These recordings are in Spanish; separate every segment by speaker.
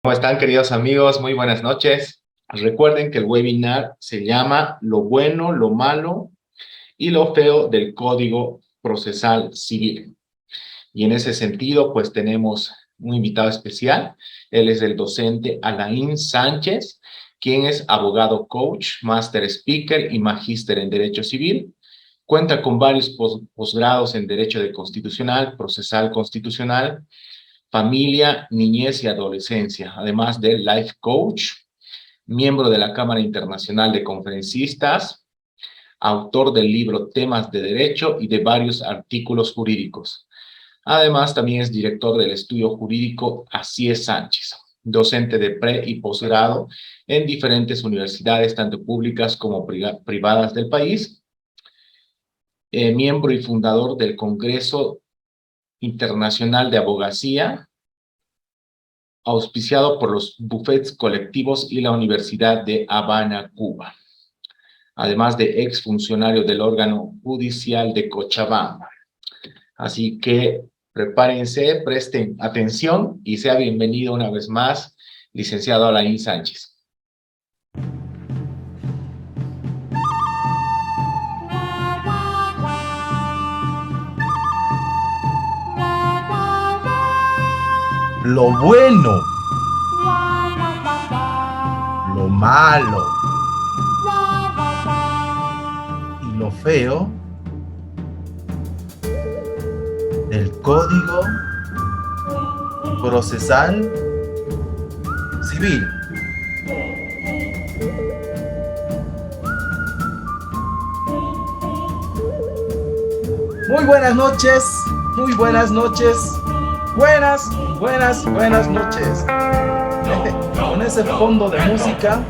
Speaker 1: ¿Cómo están, queridos amigos? Muy buenas noches. Recuerden que el webinar se llama Lo bueno, lo malo y lo feo del Código Procesal Civil. Y en ese sentido, pues tenemos un invitado especial. Él es el docente Alain Sánchez, quien es abogado coach, máster speaker y magíster en Derecho Civil. Cuenta con varios posgrados en Derecho de Constitucional, Procesal Constitucional, Familia, Niñez y Adolescencia, además de Life Coach, miembro de la Cámara Internacional de Conferencistas, autor del libro Temas de Derecho y de varios artículos jurídicos. Además, también es director del estudio jurídico Así es Sánchez, docente de pre y posgrado en diferentes universidades, tanto públicas como privadas del país, miembro y fundador del Congreso Internacional de Abogacía, auspiciado por los bufetes colectivos y la Universidad de Habana, Cuba, además de exfuncionario del órgano judicial de Cochabamba. Así que prepárense, presten atención y sea bienvenido una vez más, licenciado Alain Sánchez.
Speaker 2: Lo bueno, lo malo y lo feo del Código Procesal Civil. Muy buenas noches, muy buenas noches, buenas noches. Con ese fondo de música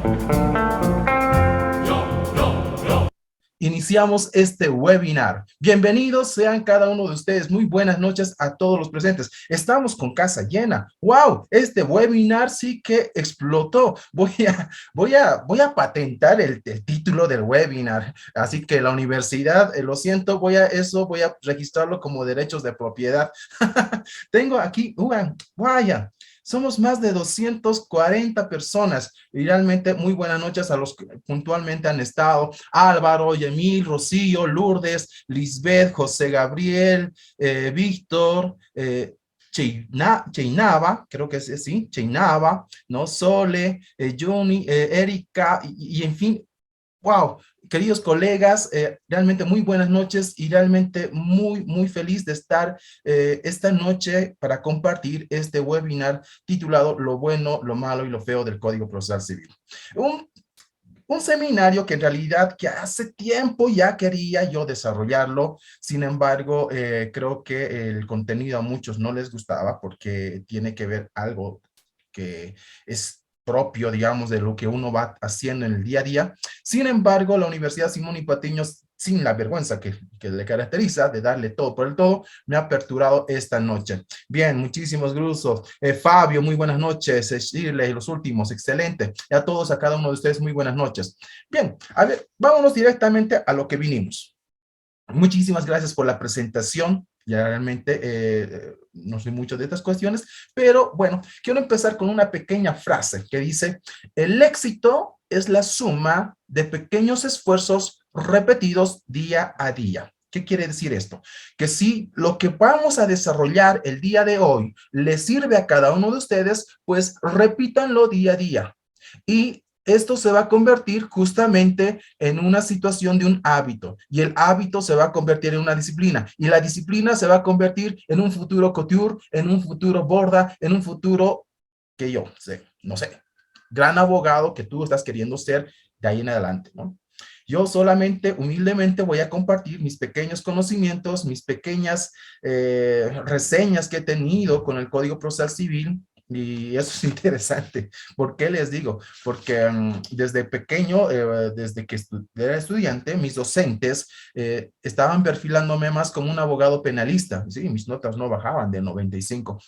Speaker 2: iniciamos este webinar. Bienvenidos sean cada uno de ustedes. Muy buenas noches a todos los presentes. Estamos con casa llena. ¡Wow! Este webinar sí que explotó. Voy a patentar el título del webinar. Así que la universidad, lo siento, voy a registrarlo como derechos de propiedad. Tengo aquí, vaya. Somos más de 240 personas y realmente muy buenas noches a los que puntualmente han estado. Álvaro, Yemil, Rocío, Lourdes, Lisbeth, José Gabriel, Víctor, Cheinaba, creo que es así, Cheinaba, ¿no? Sole, Johnny, Erika y en fin, wow, queridos colegas, realmente muy buenas noches y realmente muy feliz de estar esta noche para compartir este webinar titulado Lo bueno, lo malo y lo feo del Código Procesal Civil. Un seminario que en realidad que hace tiempo ya quería yo desarrollarlo, sin embargo, creo que el contenido a muchos no les gustaba porque tiene que ver algo que es propio, digamos, de lo que uno va haciendo en el día a día. Sin embargo, la Universidad Simón y Patiño, sin la vergüenza que le caracteriza de darle todo por el todo, me ha aperturado esta noche. Bien, muchísimos gusto. Fabio, muy buenas noches. Shirley, los últimos, excelente. Y a todos, a cada uno de ustedes, muy buenas noches. Bien, a ver, vámonos directamente a lo que vinimos. Muchísimas gracias por la presentación. Ya realmente no sé mucho de estas cuestiones, pero bueno, quiero empezar con una pequeña frase que dice: el éxito es la suma de pequeños esfuerzos repetidos día a día. ¿Qué quiere decir esto? Que si lo que vamos a desarrollar el día de hoy le sirve a cada uno de ustedes, pues repítanlo día a día. Y esto se va a convertir justamente en una situación de un hábito, y el hábito se va a convertir en una disciplina, y la disciplina se va a convertir en un futuro couture, en un futuro borda, en un futuro que yo sé, no sé, gran abogado que tú estás queriendo ser de ahí en adelante, ¿no? Yo solamente, humildemente, voy a compartir mis pequeños conocimientos, mis pequeñas reseñas que he tenido con el Código Procesal Civil. Y eso es interesante. ¿Por qué les digo? Porque desde pequeño, desde que era estudiante, mis docentes estaban perfilándome más como un abogado penalista. Sí, mis notas no bajaban de 95.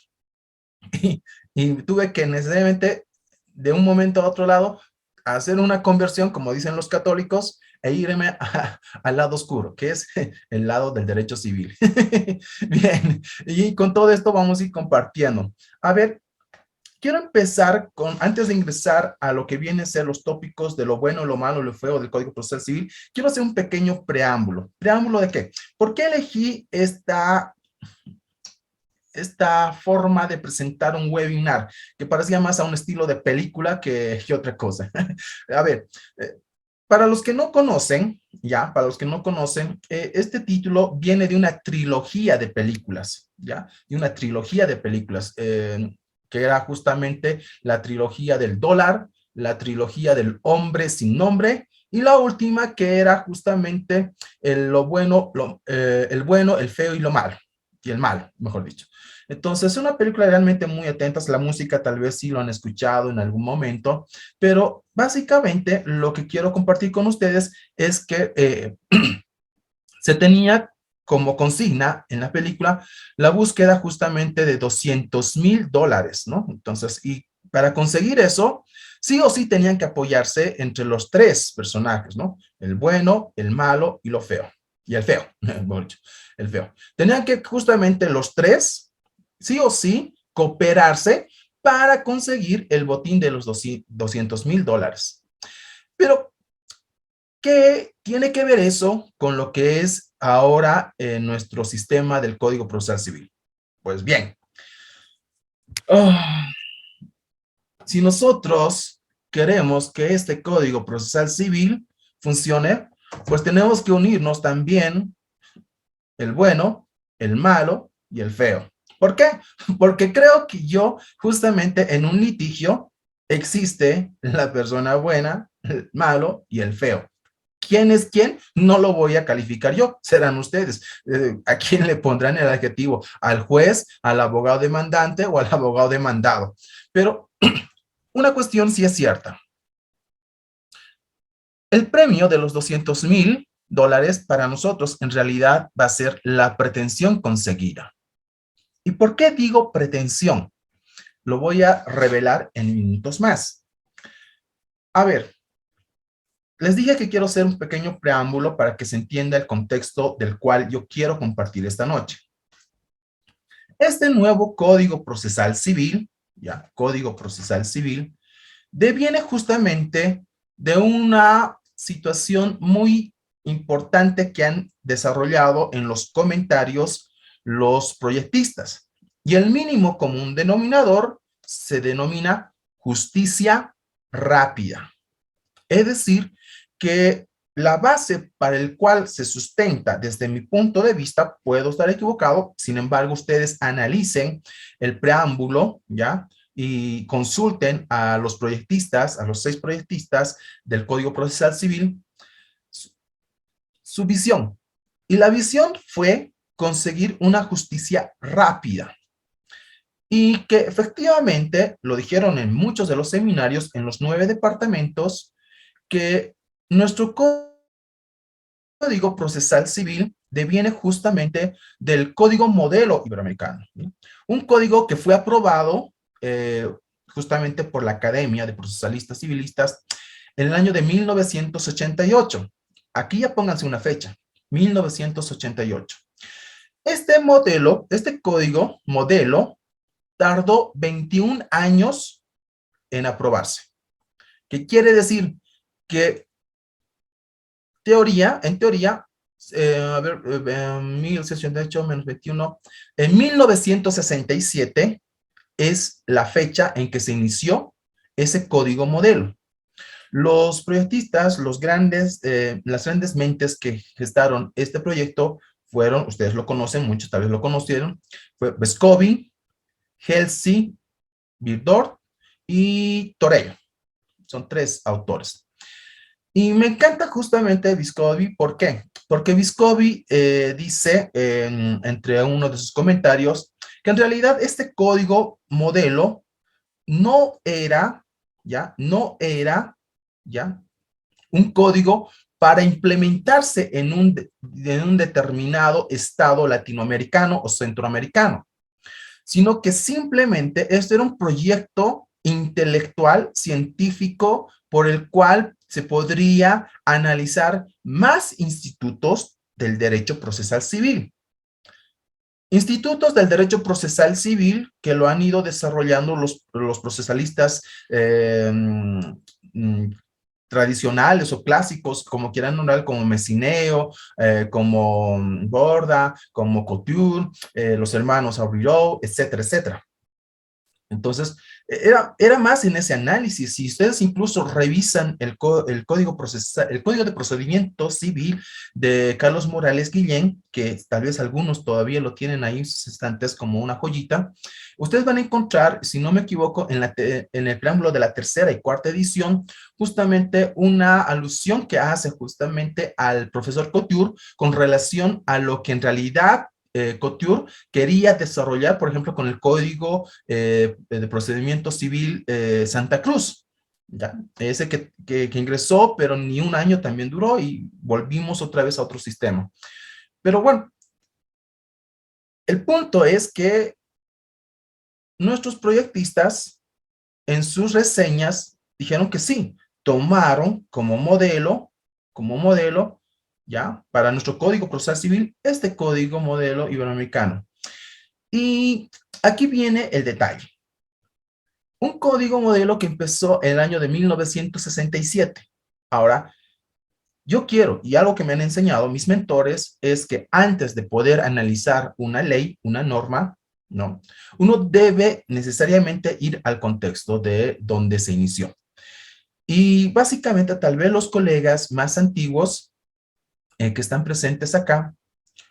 Speaker 2: Y tuve que necesariamente, de un momento a otro lado, hacer una conversión, como dicen los católicos, e irme al lado oscuro, que es el lado del derecho civil. Bien, y con todo esto vamos a ir compartiendo. A ver, quiero empezar con, antes de ingresar a lo que viene a ser los tópicos de lo bueno, lo malo, lo feo del Código Procesal Civil, quiero hacer un pequeño preámbulo. ¿Preámbulo de qué? ¿Por qué elegí esta forma de presentar un webinar que parecía más a un estilo de película que otra cosa? A ver, para los que no conocen, para los que no conocen, este título viene de una trilogía de películas, de una trilogía de películas, que era justamente la trilogía del dólar, la trilogía del hombre sin nombre, y la última que era justamente el bueno, el feo y lo malo, y el malo, mejor dicho. Entonces, es una película realmente muy atenta. La música tal vez sí lo han escuchado en algún momento, pero básicamente lo que quiero compartir con ustedes es que se tenía como consigna en la película la búsqueda justamente de $200,000, ¿no? Entonces, y para conseguir eso, sí o sí tenían que apoyarse entre los tres personajes, ¿no? El bueno, el malo y lo feo. Y el feo, el feo. Tenían que justamente los tres, sí o sí, cooperarse para conseguir el botín de los $200,000. Pero, ¿qué tiene que ver eso con lo que es ahora nuestro sistema del Código Procesal Civil? Pues bien, oh, si nosotros queremos que este Código Procesal Civil funcione, pues tenemos que unirnos también el bueno, el malo y el feo. ¿Por qué? Porque creo que yo, justamente en un litigio, existe la persona buena, el malo y el feo. ¿Quién es quién? No lo voy a calificar yo, serán ustedes. ¿A quién le pondrán el adjetivo? ¿Al juez, al abogado demandante o al abogado demandado? Pero una cuestión sí es cierta. El premio de los $200,000 para nosotros en realidad va a ser la pretensión conseguida. ¿Y por qué digo pretensión? Lo voy a revelar en minutos más. A ver, les dije que quiero hacer un pequeño preámbulo para que se entienda el contexto del cual yo quiero compartir esta noche. Este nuevo Código Procesal Civil, Código Procesal Civil, deviene justamente de una situación muy importante que han desarrollado en los comentarios los proyectistas. Y el mínimo común denominador se denomina justicia rápida. Es decir, que la base para el cual se sustenta, desde mi punto de vista, puedo estar equivocado, sin embargo, ustedes analicen el preámbulo, y consulten a los proyectistas, a los 6 proyectistas del Código Procesal Civil, su visión. Y la visión fue conseguir una justicia rápida. Y que efectivamente, lo dijeron en muchos de los seminarios, en los 9 departamentos, que nuestro Código Procesal Civil deviene justamente del Código Modelo Iberoamericano. Un código que fue aprobado justamente por la Academia de Procesalistas Civilistas en el año de 1988. Aquí ya pónganse una fecha, 1988. Este modelo, este código modelo, tardó 21 años en aprobarse. ¿Qué quiere decir? Que en teoría, a ver, 1068 menos 21, en 1967 es la fecha en que se inició ese código modelo. Los proyectistas, las grandes mentes que gestaron este proyecto fueron, ustedes lo conocen, muchos tal vez lo conocieron, fue Vescovi, Helsi, Birdort y Torello. Son 3 autores. Y me encanta justamente Viscovi, ¿por qué? Porque Viscovi dice entre uno de sus comentarios que en realidad este código modelo no era, un código para implementarse en un determinado estado latinoamericano o centroamericano, sino que simplemente este era un proyecto intelectual, científico, por el cual se podría analizar más institutos del derecho procesal civil. Institutos del derecho procesal civil que lo han ido desarrollando los procesalistas tradicionales o clásicos, como quieran nombrar, como Messineo, como Borda, como Couture, los hermanos Auriol, etcétera, etcétera. Entonces, era más en ese análisis. Si ustedes incluso revisan el código procesal, el código de procedimiento civil de Carlos Morales Guillén, que tal vez algunos todavía lo tienen ahí en sus estantes como una joyita, ustedes van a encontrar, si no me equivoco, en el preámbulo de la tercera y cuarta edición, justamente una alusión que hace justamente al profesor Couture con relación a lo que en realidad Couture quería desarrollar, por ejemplo, con el Código de Procedimiento Civil Santa Cruz. ¿Ya? Ese que ingresó, pero ni un año también duró y volvimos otra vez a otro sistema. Pero bueno, el punto es que nuestros proyectistas en sus reseñas dijeron que sí, tomaron como modelo, ¿ya? Para nuestro Código Procesal Civil, este código modelo iberoamericano. Y aquí viene el detalle. Un código modelo que empezó en el año de 1967. Ahora, yo quiero, y algo que me han enseñado mis mentores, es que antes de poder analizar una ley, una norma, ¿no? Uno debe necesariamente ir al contexto de donde se inició. Y básicamente, tal vez los colegas más antiguos que están presentes acá,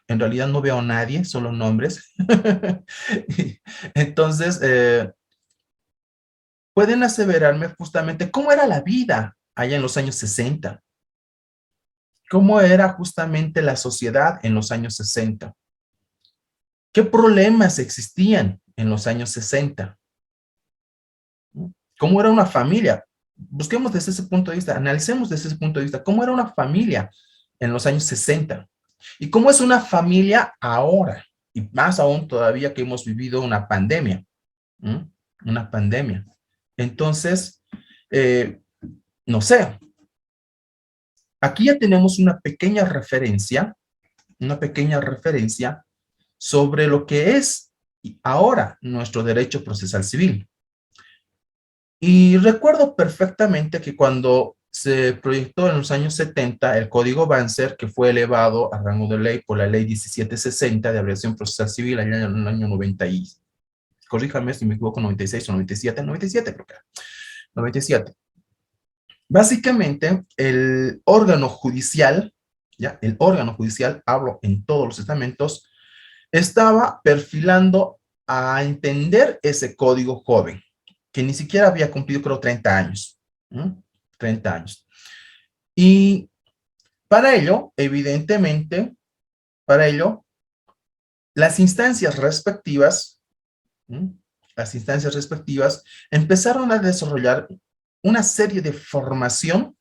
Speaker 2: en realidad no veo a nadie, solo nombres. Entonces, pueden aseverarme justamente cómo era la vida allá en los años 60, cómo era justamente la sociedad en los años 60, qué problemas existían en los años 60, cómo era una familia. Busquemos desde ese punto de vista, analicemos desde ese punto de vista, cómo era una familia en los años 60 y cómo es una familia ahora, y más aún todavía que hemos vivido una pandemia, ¿m? Una pandemia. Entonces, no sé, aquí ya tenemos una pequeña referencia sobre lo que es ahora nuestro derecho procesal civil. Y recuerdo perfectamente que cuando se proyectó en los años 70 el Código Banzer, que fue elevado a rango de ley por la Ley 1760 de abreviación procesal civil en el año 90 y, corríjame si me equivoco, 96 o 97, 97 creo que era, 97. Básicamente, el órgano judicial, ¿ya? El órgano judicial, hablo en todos los estamentos, estaba perfilando a entender ese código joven, que ni siquiera había cumplido, creo, 30 años. ¿Mm? 30 años. Y para ello, evidentemente, para ello, las instancias respectivas, ¿Mm? Las instancias respectivas empezaron a desarrollar una serie de formación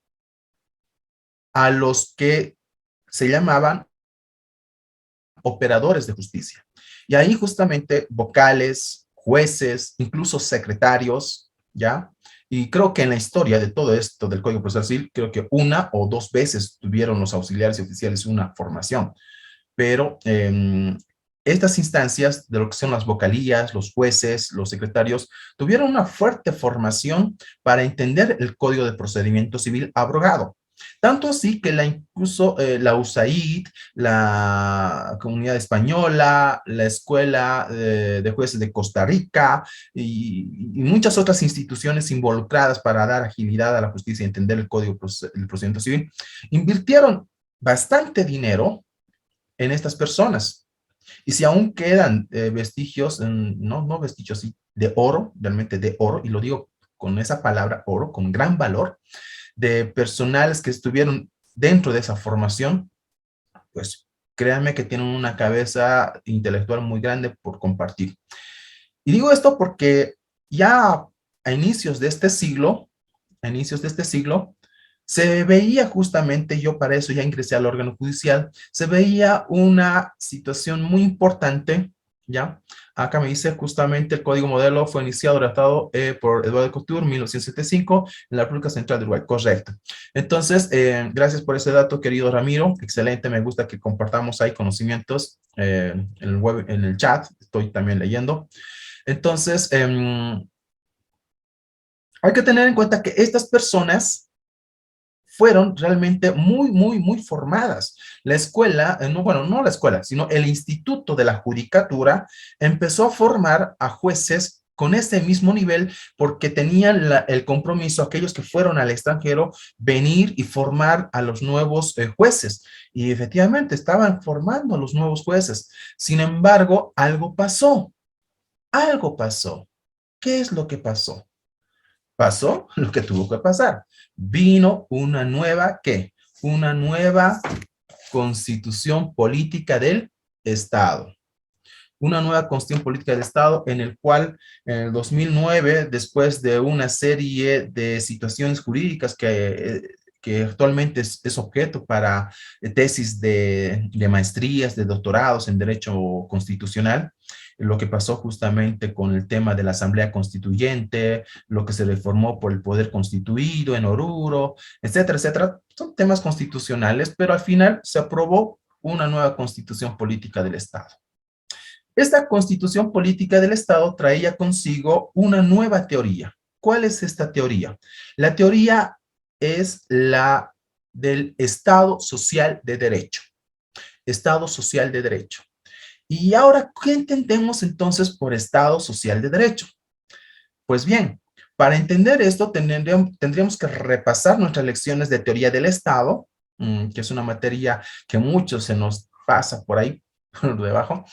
Speaker 2: a los que se llamaban operadores de justicia. Y ahí justamente vocales, jueces, incluso secretarios, ¿ya? Y creo que en la historia de todo esto del Código Procesal Civil, creo que una o dos veces tuvieron los auxiliares y oficiales una formación. Pero estas instancias de lo que son las vocalías, los jueces, los secretarios, tuvieron una fuerte formación para entender el Código de Procedimiento Civil abrogado. Tanto así que incluso la USAID, la Comunidad Española, la Escuela de Jueces de Costa Rica y muchas otras instituciones involucradas para dar agilidad a la justicia y entender el Código del Procedimiento Civil, invirtieron bastante dinero en estas personas. Y si aún quedan vestigios, no vestigios, sí, de oro, realmente de oro, y lo digo con esa palabra oro, con gran valor, de personales que estuvieron dentro de esa formación, pues créanme que tienen una cabeza intelectual muy grande por compartir. Y digo esto porque ya a inicios de este siglo, se veía justamente, yo para eso ya ingresé al órgano judicial, se veía una situación muy importante ¿ya? Acá me dice justamente el código modelo fue iniciado, redactado por Eduardo Couture en 1975 en la República Central de Uruguay. Correcto. Entonces, gracias por ese dato, querido Ramiro. Excelente, me gusta que compartamos ahí conocimientos en el web, en el chat. Estoy también leyendo. Entonces, hay que tener en cuenta que estas personas fueron realmente muy formadas. La escuela, no, bueno, no la escuela, sino el Instituto de la Judicatura empezó a formar a jueces con ese mismo nivel porque tenían el compromiso, aquellos que fueron al extranjero, venir y formar a los nuevos jueces. Y efectivamente estaban formando a los nuevos jueces. Sin embargo, algo pasó. Algo pasó. ¿Qué es lo que pasó? Pasó lo que tuvo que pasar. Vino una nueva, ¿qué? Una nueva constitución política del Estado. Una nueva constitución política del Estado en el cual en el 2009, después de una serie de situaciones jurídicas que actualmente es objeto para tesis de maestrías, de doctorados en Derecho Constitucional, lo que pasó justamente con el tema de la Asamblea Constituyente, lo que se reformó por el Poder Constituido en Oruro, etcétera, etcétera. Son temas constitucionales, pero al final se aprobó una nueva constitución política del Estado. Esta constitución política del Estado traía consigo una nueva teoría. ¿Cuál es esta teoría? La teoría es la del Estado social de derecho. Estado social de derecho. Y ahora, ¿qué entendemos entonces por Estado social de derecho? Pues bien, para entender esto tendríamos que repasar nuestras lecciones de teoría del Estado, que es una materia que muchos se nos pasa por ahí, por debajo.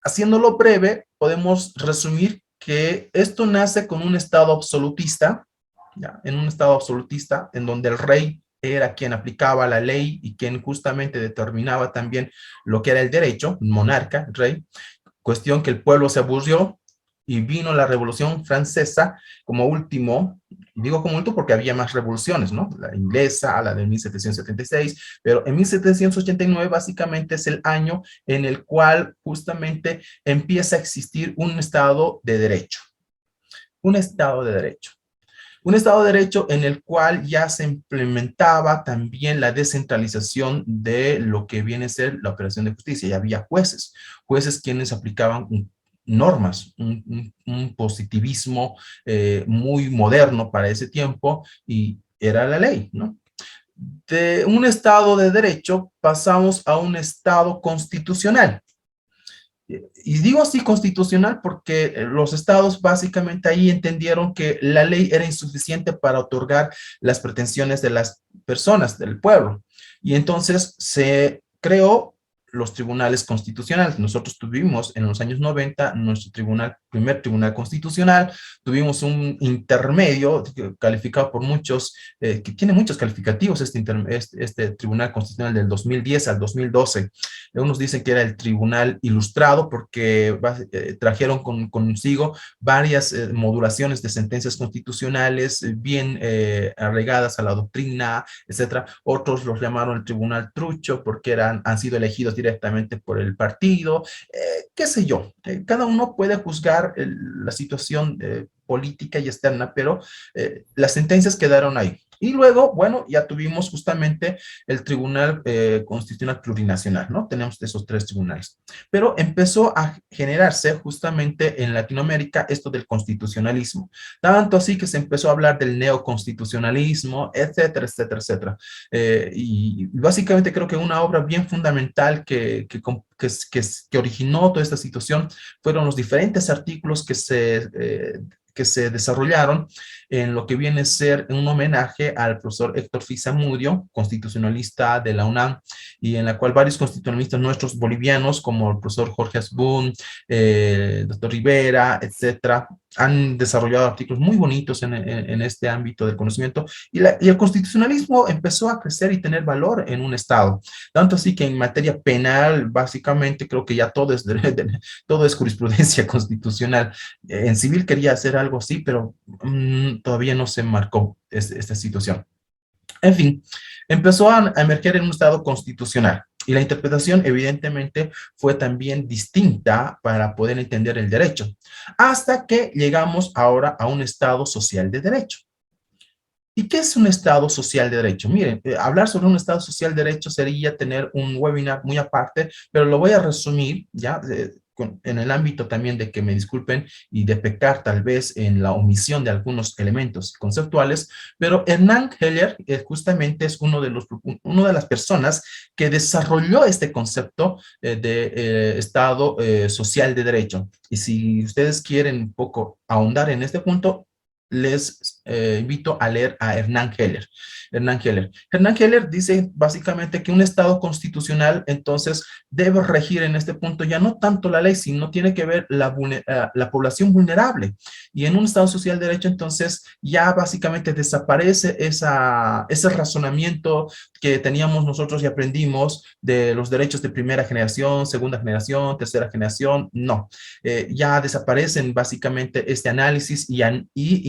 Speaker 2: Haciéndolo breve, podemos resumir que esto nace con un Estado absolutista, ¿ya? En un Estado absolutista en donde el rey era quien aplicaba la ley y quien justamente determinaba también lo que era el derecho, monarca, el rey, cuestión que el pueblo se aburrió y vino la Revolución Francesa como último, digo como último porque había más revoluciones, ¿no? La inglesa, la de 1776, pero en 1789 básicamente es el año en el cual justamente empieza a existir un Estado de Derecho. Un Estado de Derecho. Un Estado de Derecho en el cual ya se implementaba también la descentralización de lo que viene a ser la operación de justicia. Ya había jueces, jueces quienes aplicaban normas, un positivismo muy moderno para ese tiempo y era la ley, ¿no? De un Estado de Derecho pasamos a un Estado constitucional. Y digo así constitucional porque los estados básicamente ahí entendieron que la ley era insuficiente para otorgar las pretensiones de las personas, del pueblo. Y entonces se creó los tribunales constitucionales. Nosotros tuvimos en los años 90 nuestro primer tribunal constitucional, tuvimos un intermedio calificado por muchos, que tiene muchos calificativos este tribunal constitucional del 2010 al 2012. Unos dicen que era el tribunal ilustrado porque trajeron consigo varias modulaciones de sentencias constitucionales bien arraigadas a la doctrina, etcétera. Otros los llamaron el tribunal trucho porque han sido elegidos directamente por el partido, qué sé yo. Cada uno puede juzgar la situación política y externa, pero las sentencias quedaron ahí. Y luego, bueno, ya tuvimos justamente el Tribunal Constitucional Plurinacional, ¿no? Tenemos esos tres tribunales. Pero empezó a generarse justamente en Latinoamérica esto del constitucionalismo. Tanto así que se empezó a hablar del neoconstitucionalismo, etcétera, etcétera, etcétera. Y básicamente creo que una obra bien fundamental que originó toda esta situación fueron los diferentes artículos que se desarrollaron en lo que viene a ser un homenaje al profesor Héctor Fizamudio, constitucionalista de la UNAM, y en la cual varios constitucionalistas nuestros bolivianos, como el profesor Jorge Asbun, el doctor Rivera, etcétera, han desarrollado artículos muy bonitos en este ámbito del conocimiento, y el constitucionalismo empezó a crecer y tener valor en un Estado. Tanto así que en materia penal, básicamente, creo que ya todo es jurisprudencia constitucional. En civil quería hacer algo así, pero todavía no se marcó esta situación. En fin, empezó a emerger en un Estado constitucional. Y la interpretación, evidentemente, fue también distinta para poder entender el derecho, hasta que llegamos ahora a un Estado social de derecho. ¿Y qué es un Estado social de derecho? Miren, hablar sobre un Estado social de derecho sería tener un webinar muy aparte, pero lo voy a resumir, ¿ya? En el ámbito también de que me disculpen y de pecar tal vez en la omisión de algunos elementos conceptuales, pero Hernán Heller justamente es uno de las personas que desarrolló este concepto de Estado social de derecho. Y si ustedes quieren un poco ahondar en este punto, les invito a leer a Hernán Heller. Hernán Heller dice básicamente que un Estado constitucional entonces debe regir en este punto ya no tanto la ley, sino tiene que ver la población vulnerable. Y en un Estado social de derecho entonces ya básicamente desaparece ese razonamiento que teníamos nosotros y aprendimos de los derechos de primera generación, segunda generación, tercera generación. No, ya desaparecen básicamente este análisis y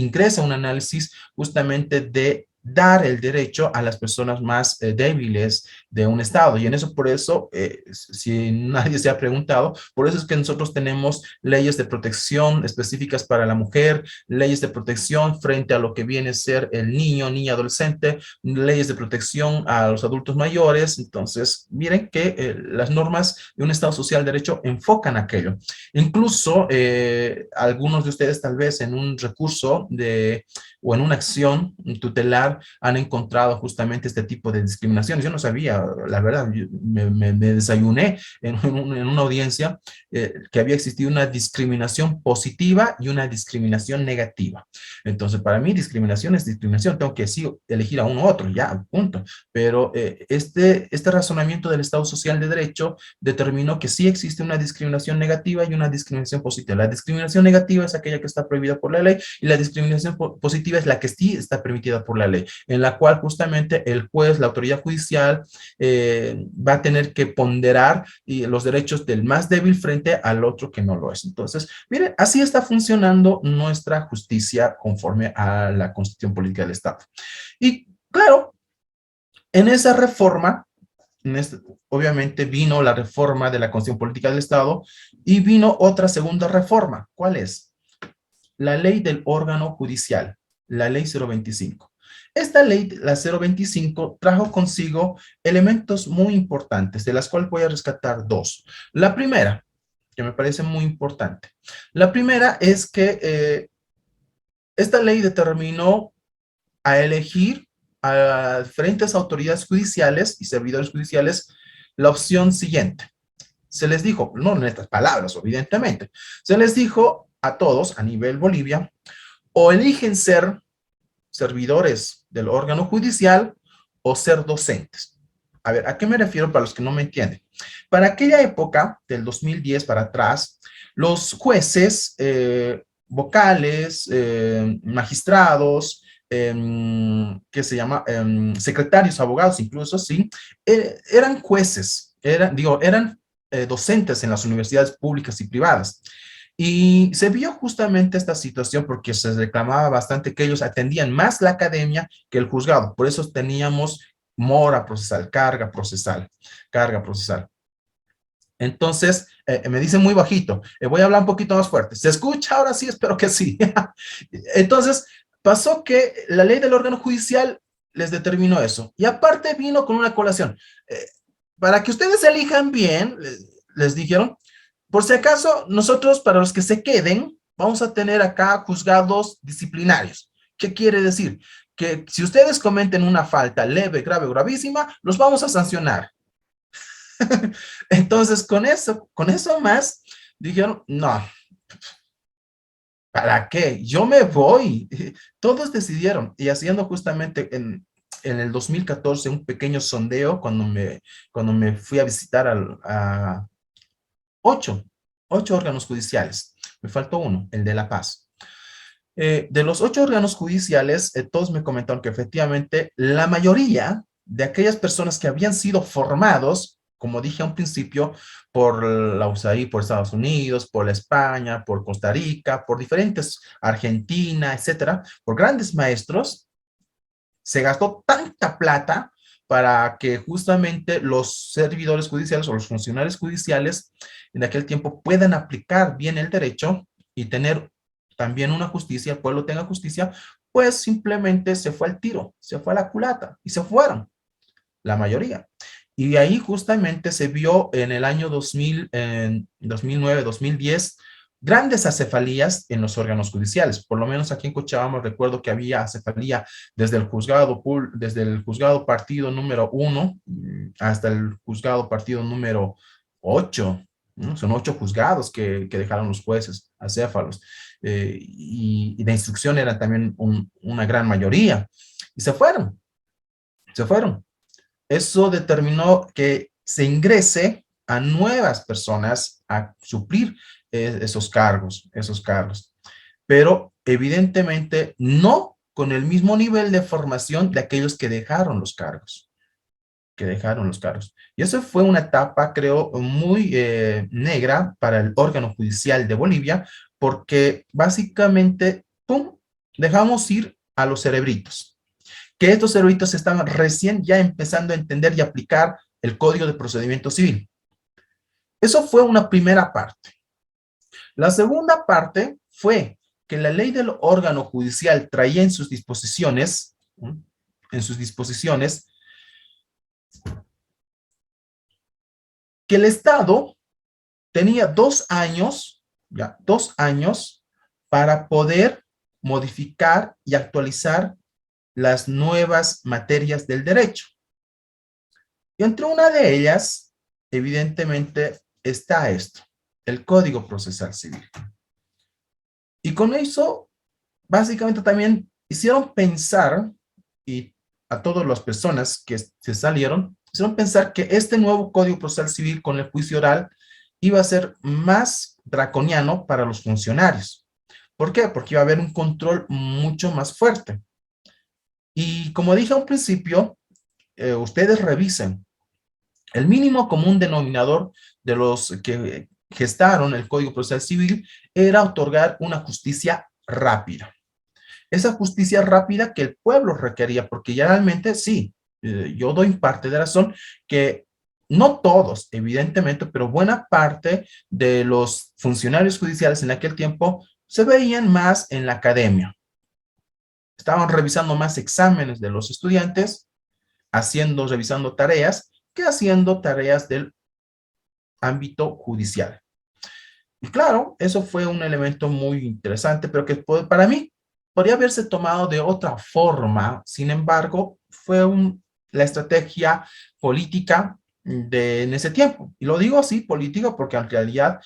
Speaker 2: ingresa un análisis justamente de dar el derecho a las personas más débiles de un Estado. Y en eso, por eso, si nadie se ha preguntado, por eso es que nosotros tenemos leyes de protección específicas para la mujer, leyes de protección frente a lo que viene a ser el niño, niña, adolescente, leyes de protección a los adultos mayores. Entonces, miren que las normas de un Estado social de derecho enfocan aquello. Incluso algunos de ustedes tal vez en un recurso o en una acción tutelar han encontrado justamente este tipo de discriminaciones. Yo no sabía, la verdad, me desayuné en una audiencia que había existido una discriminación positiva y una discriminación negativa. Entonces, para mí discriminación es discriminación, tengo que sí elegir a uno u otro, ya, punto. Pero este razonamiento del Estado social de derecho determinó que sí existe una discriminación negativa y una discriminación positiva. La discriminación negativa es aquella que está prohibida por la ley y la discriminación positiva es la que sí está permitida por la ley, en la cual justamente el juez, la autoridad judicial, va a tener que ponderar los derechos del más débil frente al otro que no lo es. Entonces, miren, así está funcionando nuestra justicia conforme a la Constitución Política del Estado. Y claro, en esa reforma, obviamente vino la reforma de la Constitución Política del Estado y vino otra segunda reforma. ¿Cuál es? La ley del órgano judicial, la ley 025. Esta ley, la 025, trajo consigo elementos muy importantes, de las cuales voy a rescatar dos. La primera, que me parece muy importante. La primera es que esta ley determinó a elegir a diferentes autoridades judiciales y servidores judiciales la opción siguiente. Se les dijo, no en estas palabras, evidentemente, se les dijo a todos a nivel Bolivia, o eligen ser servidores del órgano judicial o ser docentes. A ver, ¿a qué me refiero para los que no me entienden? Para aquella época, del 2010 para atrás, los jueces, vocales, magistrados, que se llama secretarios, abogados, incluso, sí, eran jueces, eran docentes en las universidades públicas y privadas. Y se vio justamente esta situación porque se reclamaba bastante que ellos atendían más la academia que el juzgado. Por eso teníamos mora procesal, carga procesal, carga procesal. Entonces, me dicen muy bajito. Voy a hablar un poquito más fuerte. ¿Se escucha ahora sí? Espero que sí. Entonces, pasó que la ley del órgano judicial les determinó eso. Y aparte vino con una colación. Para que ustedes elijan bien, les dijeron, por si acaso, nosotros, para los que se queden, vamos a tener acá juzgados disciplinarios. ¿Qué quiere decir? Que si ustedes cometen una falta leve, grave o gravísima, los vamos a sancionar. Entonces, con eso más, dijeron, no, ¿para qué? Yo me voy. Todos decidieron, y haciendo justamente en el 2014 un pequeño sondeo cuando me fui a visitar a ocho órganos judiciales. Me faltó uno, el de La Paz. De los 8 órganos judiciales, todos me comentaron que efectivamente la mayoría de aquellas personas que habían sido formados, como dije a un principio, por la USAID, por Estados Unidos, por la España, por Costa Rica, por diferentes, Argentina, etcétera, por grandes maestros, se gastó tanta plata para que justamente los servidores judiciales o los funcionarios judiciales en aquel tiempo puedan aplicar bien el derecho y tener también una justicia, el pueblo tenga justicia, pues simplemente se fue al tiro, se fue a la culata y se fueron, la mayoría. Y ahí justamente se vio en el año 2000, en 2009, 2010, grandes acefalías en los órganos judiciales. Por lo menos aquí en Cochabamba recuerdo que había acefalía desde el juzgado partido número 1 hasta el juzgado partido número 8. ¿No? Son 8 juzgados que dejaron los jueces acéfalos. Y de instrucción eran también una gran mayoría. Y se fueron, se fueron. Eso determinó que se ingrese a nuevas personas a suplir esos cargos, esos cargos. Pero evidentemente no con el mismo nivel de formación de aquellos que dejaron los cargos, que dejaron los cargos. Y eso fue una etapa, creo, muy negra para el órgano judicial de Bolivia, porque básicamente, ¡pum!, dejamos ir a los cerebritos, que estos cerebritos estaban recién ya empezando a entender y aplicar el Código de Procedimiento Civil. Eso fue una primera parte. La segunda parte fue que la ley del órgano judicial traía en sus disposiciones, que el Estado tenía 2 años, ya, 2 años para poder modificar y actualizar las nuevas materias del derecho. Y entre una de ellas, evidentemente, está esto, el Código Procesal Civil. Y con eso, básicamente también hicieron pensar, y a todas las personas que se salieron, hicieron pensar que este nuevo Código Procesal Civil con el juicio oral iba a ser más draconiano para los funcionarios. ¿Por qué? Porque iba a haber un control mucho más fuerte. Y como dije al principio, ustedes revisen, el mínimo común denominador de los que gestaron el Código Procesal Civil era otorgar una justicia rápida. Esa justicia rápida que el pueblo requería, porque generalmente sí, yo doy parte de razón que no todos, evidentemente, pero buena parte de los funcionarios judiciales en aquel tiempo se veían más en la academia. Estaban revisando más exámenes de los estudiantes, revisando tareas, que haciendo tareas del ámbito judicial. Y claro, eso fue un elemento muy interesante, pero que para mí podría haberse tomado de otra forma. Sin embargo, fue la estrategia política en ese tiempo. Y lo digo así, política, porque en realidad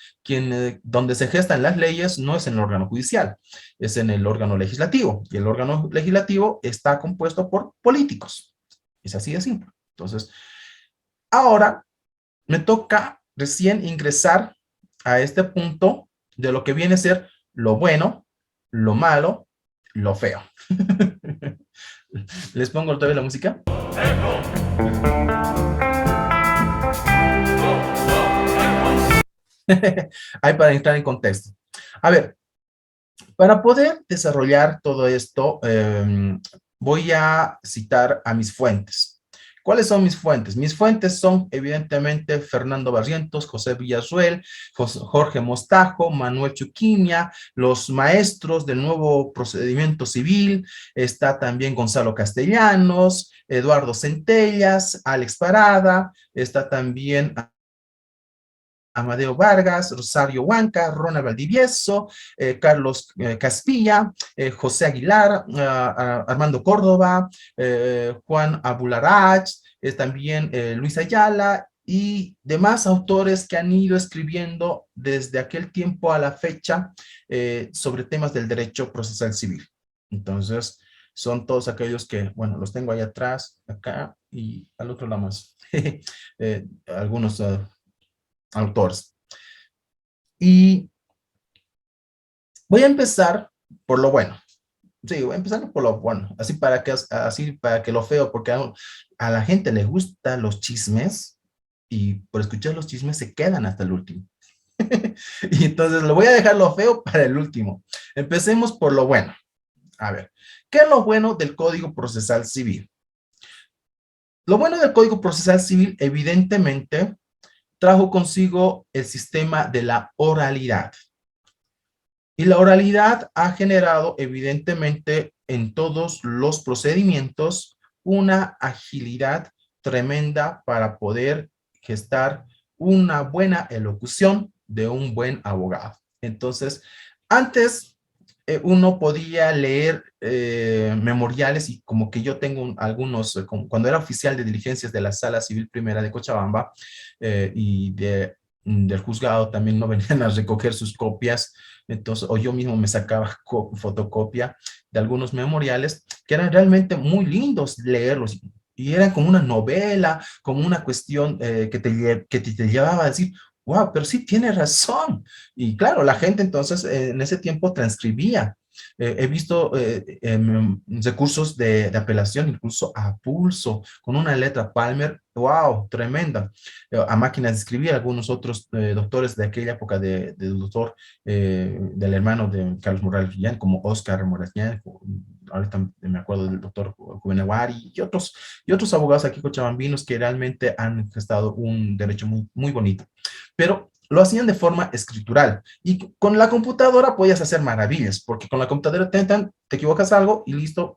Speaker 2: donde se gestan las leyes no es en el órgano judicial, es en el órgano legislativo. Y el órgano legislativo está compuesto por políticos. Es así de simple. Entonces, ahora me toca recién ingresar a este punto de lo que viene a ser lo bueno, lo malo, lo feo. ¿Les pongo otra vez la música? Ahí para entrar en contexto. A ver, para poder desarrollar todo esto, voy a citar a mis fuentes. ¿Cuáles son mis fuentes? Mis fuentes son, evidentemente, Fernando Barrientos, José Villarruel, Jorge Mostajo, Manuel Chuquimia, los maestros del nuevo procedimiento civil, está también Gonzalo Castellanos, Eduardo Centellas, Alex Parada, está también Amadeo Vargas, Rosario Huanca, Ronald Valdivieso, Carlos Caspilla, José Aguilar, Armando Córdoba, Juan Abularach, también Luis Ayala y demás autores que han ido escribiendo desde aquel tiempo a la fecha sobre temas del derecho procesal civil. Entonces, son todos aquellos que, bueno, los tengo ahí atrás, acá y al otro lado más. Algunos autores. Y voy a empezar por lo bueno. Sí, voy a empezar por lo bueno, así para que lo feo, porque a la gente le gustan los chismes y por escuchar los chismes se quedan hasta el último. Y entonces lo voy a dejar lo feo para el último. Empecemos por lo bueno. A ver, ¿qué es lo bueno del Código Procesal Civil? Lo bueno del Código Procesal Civil, evidentemente, trajo consigo el sistema de la oralidad. Y la oralidad ha generado, evidentemente, en todos los procedimientos, una agilidad tremenda para poder gestar una buena elocución de un buen abogado. Entonces, antes uno podía leer memoriales y como que yo tengo algunos, cuando era oficial de diligencias de la Sala Civil Primera de Cochabamba del juzgado también no venían a recoger sus copias, entonces, o yo mismo me sacaba fotocopia de algunos memoriales que eran realmente muy lindos leerlos y eran como una novela, como una cuestión que te llevaba a decir, wow, pero sí tiene razón. Y claro, la gente entonces en ese tiempo transcribía. He visto recursos de apelación, incluso a pulso, con una letra Palmer, wow, tremenda. A máquinas de escribir, algunos otros doctores de aquella época, del doctor, del hermano de Carlos Morales Villán, como Oscar Morales Villán, ahorita me acuerdo del doctor Juvenewari y otros abogados aquí cochabambinos que realmente han gestado un derecho muy, muy bonito. Pero lo hacían de forma escritural. Y con la computadora podías hacer maravillas, porque con la computadora te equivocas algo y listo,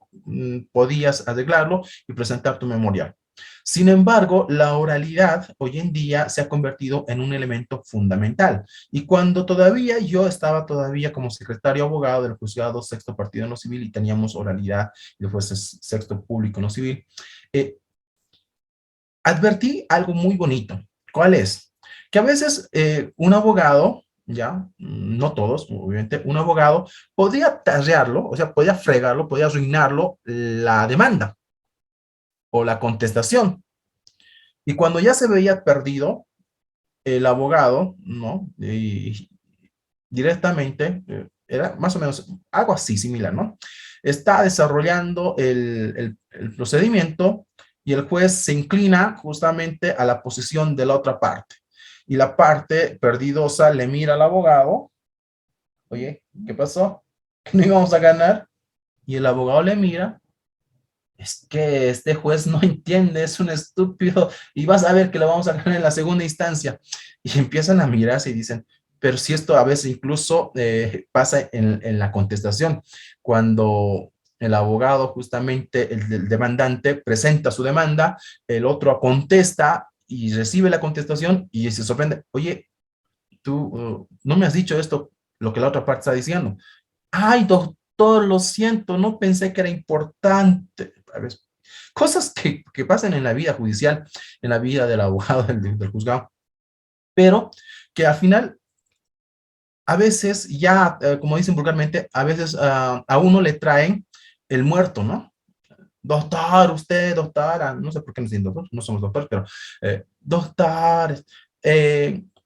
Speaker 2: podías arreglarlo y presentar tu memorial. Sin embargo, la oralidad hoy en día se ha convertido en un elemento fundamental. Y cuando todavía yo estaba todavía como secretario abogado del juzgado sexto partido en lo civil y teníamos oralidad y después sexto público en lo civil, eh, advertí algo muy bonito. ¿Cuál es? Que a veces un abogado, ya, no todos, obviamente, un abogado podía tarrearlo, o sea, podía fregarlo, podía arruinarlo la demanda o la contestación. Y cuando ya se veía perdido, el abogado, ¿no? Y directamente, era más o menos algo así similar, ¿no? Está desarrollando el procedimiento y el juez se inclina justamente a la posición de la otra parte. Y la parte perdidosa le mira al abogado, oye, ¿qué pasó? ¿Que no íbamos a ganar? Y el abogado le mira, es que este juez no entiende, es un estúpido y vas a ver que lo vamos a ganar en la segunda instancia. Y empiezan a mirarse y dicen, pero si esto a veces incluso pasa en la contestación, cuando el abogado, justamente el demandante, presenta su demanda, el otro contesta y recibe la contestación y se sorprende, oye, tú no me has dicho esto, lo que la otra parte está diciendo. Ay, doctor, lo siento, no pensé que era importante. A ver, cosas que pasan en la vida judicial, en la vida del abogado, del juzgado, pero que al final, a veces ya, como dicen vulgarmente, a veces a uno le traen el muerto, ¿no? Doctor, usted, doctora, no sé por qué no dicen doctor, no somos doctores, pero doctor,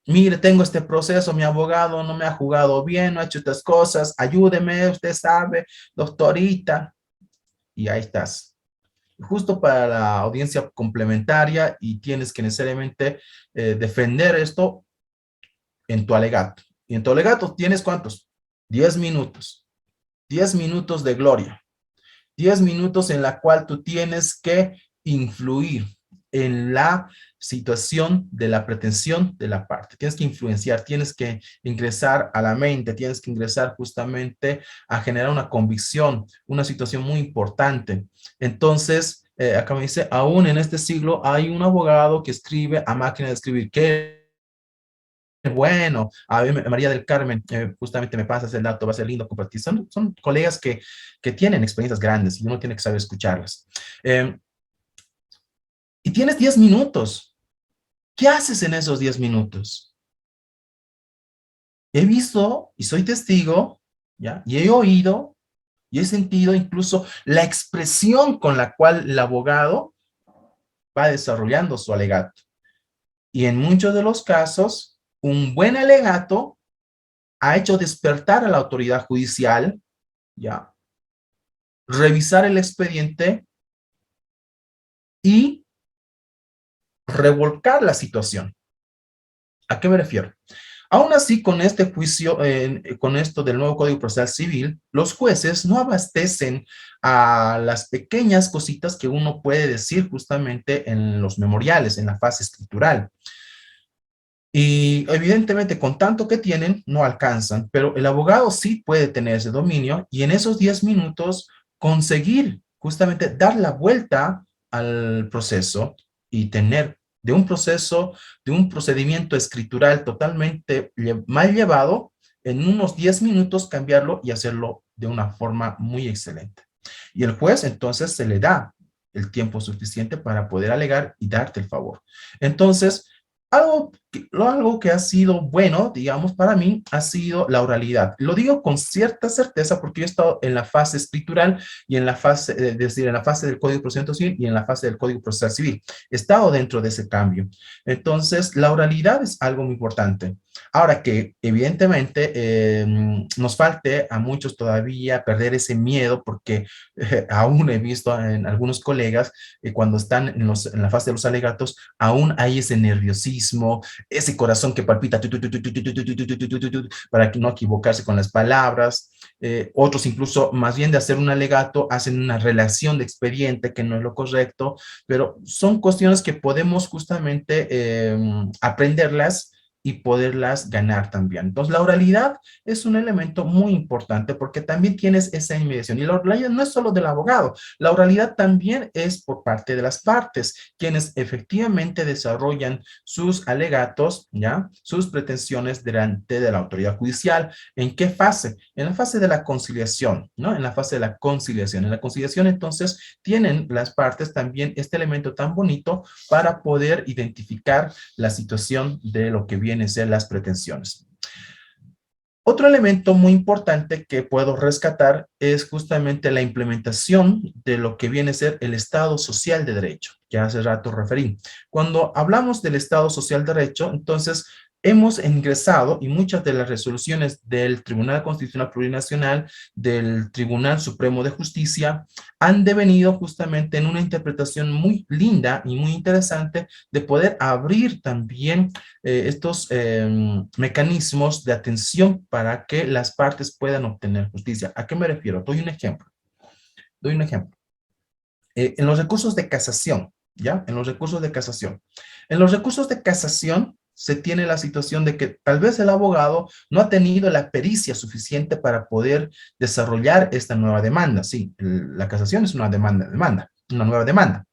Speaker 2: mire, tengo este proceso, mi abogado no me ha jugado bien, no ha hecho estas cosas, ayúdeme, usted sabe, doctorita, y ahí estás. Justo para la audiencia complementaria y tienes que necesariamente defender esto en tu alegato. Y en tu alegato tienes ¿cuántos? 10 minutos. 10 minutos de gloria. 10 minutos en la cual tú tienes que influir en la situación de la pretensión de la parte. Tienes que influenciar, tienes que ingresar a la mente, tienes que ingresar justamente a generar una convicción, una situación muy importante. Entonces, acá me dice, aún en este siglo hay un abogado que escribe a máquina de escribir. ¿Qué? Bueno, a ver, María del Carmen, justamente me pasas el dato, va a ser lindo compartir. Son colegas que tienen experiencias grandes y uno tiene que saber escucharlas. Eh, y tienes 10 minutos. ¿Qué haces en esos 10 minutos? He visto y soy testigo, ¿ya? Y he oído y he sentido incluso la expresión con la cual el abogado va desarrollando su alegato. Y en muchos de los casos, un buen alegato ha hecho despertar a la autoridad judicial, ¿ya? Revisar el expediente y revolcar la situación. ¿A qué me refiero? Aún así, con este juicio, con esto del nuevo Código Procesal Civil, los jueces no abastecen a las pequeñas cositas que uno puede decir justamente en los memoriales, en la fase escritural. Y evidentemente con tanto que tienen, no alcanzan, pero el abogado sí puede tener ese dominio y en esos 10 minutos conseguir justamente dar la vuelta al proceso y tener de un proceso, de un procedimiento escritural totalmente mal llevado, en unos 10 minutos cambiarlo y hacerlo de una forma muy excelente. Y el juez entonces se le da el tiempo suficiente para poder alegar y darte el favor. Entonces, algo que ha sido bueno, digamos, para mí, ha sido la oralidad. Lo digo con cierta certeza porque yo he estado en la fase escritural y en la fase, es decir, en la fase del Código de Procedimiento Civil y en la fase del Código Procesal Civil. He estado dentro de ese cambio. Entonces, la oralidad es algo muy importante. Ahora que, evidentemente, nos falte a muchos todavía perder ese miedo porque aún he visto en algunos colegas cuando están en la fase de los alegatos, aún hay ese nerviosismo, ese corazón que palpita para no equivocarse con las palabras. Otros incluso, más bien de hacer un alegato, hacen una relación de expediente que no es lo correcto, pero son cuestiones que podemos justamente aprenderlas y poderlas ganar también. Entonces, la oralidad es un elemento muy importante porque también tienes esa inmediación. Y la oralidad no es solo del abogado, la oralidad también es por parte de las partes, quienes efectivamente desarrollan sus alegatos, ¿ya? Sus pretensiones delante de la autoridad judicial. ¿En qué fase? En la fase de la conciliación, ¿no? En la fase de la conciliación. En la conciliación, entonces, tienen las partes también este elemento tan bonito para poder identificar la situación de lo que viene a ser las pretensiones. Otro elemento muy importante que puedo rescatar es justamente la implementación de lo que viene a ser el Estado Social de Derecho, que hace rato referí. Cuando hablamos del Estado Social de Derecho, entonces hemos ingresado y muchas de las resoluciones del Tribunal Constitucional Plurinacional, del Tribunal Supremo de Justicia, han devenido justamente en una interpretación muy linda y muy interesante de poder abrir también estos mecanismos de atención para que las partes puedan obtener justicia. ¿A qué me refiero? Doy un ejemplo. Doy un ejemplo. En los recursos de casación, ¿ya? En los recursos de casación. En los recursos de casación se tiene la situación de que tal vez el abogado no ha tenido la pericia suficiente para poder desarrollar esta nueva demanda. Sí, la casación es una una nueva demanda.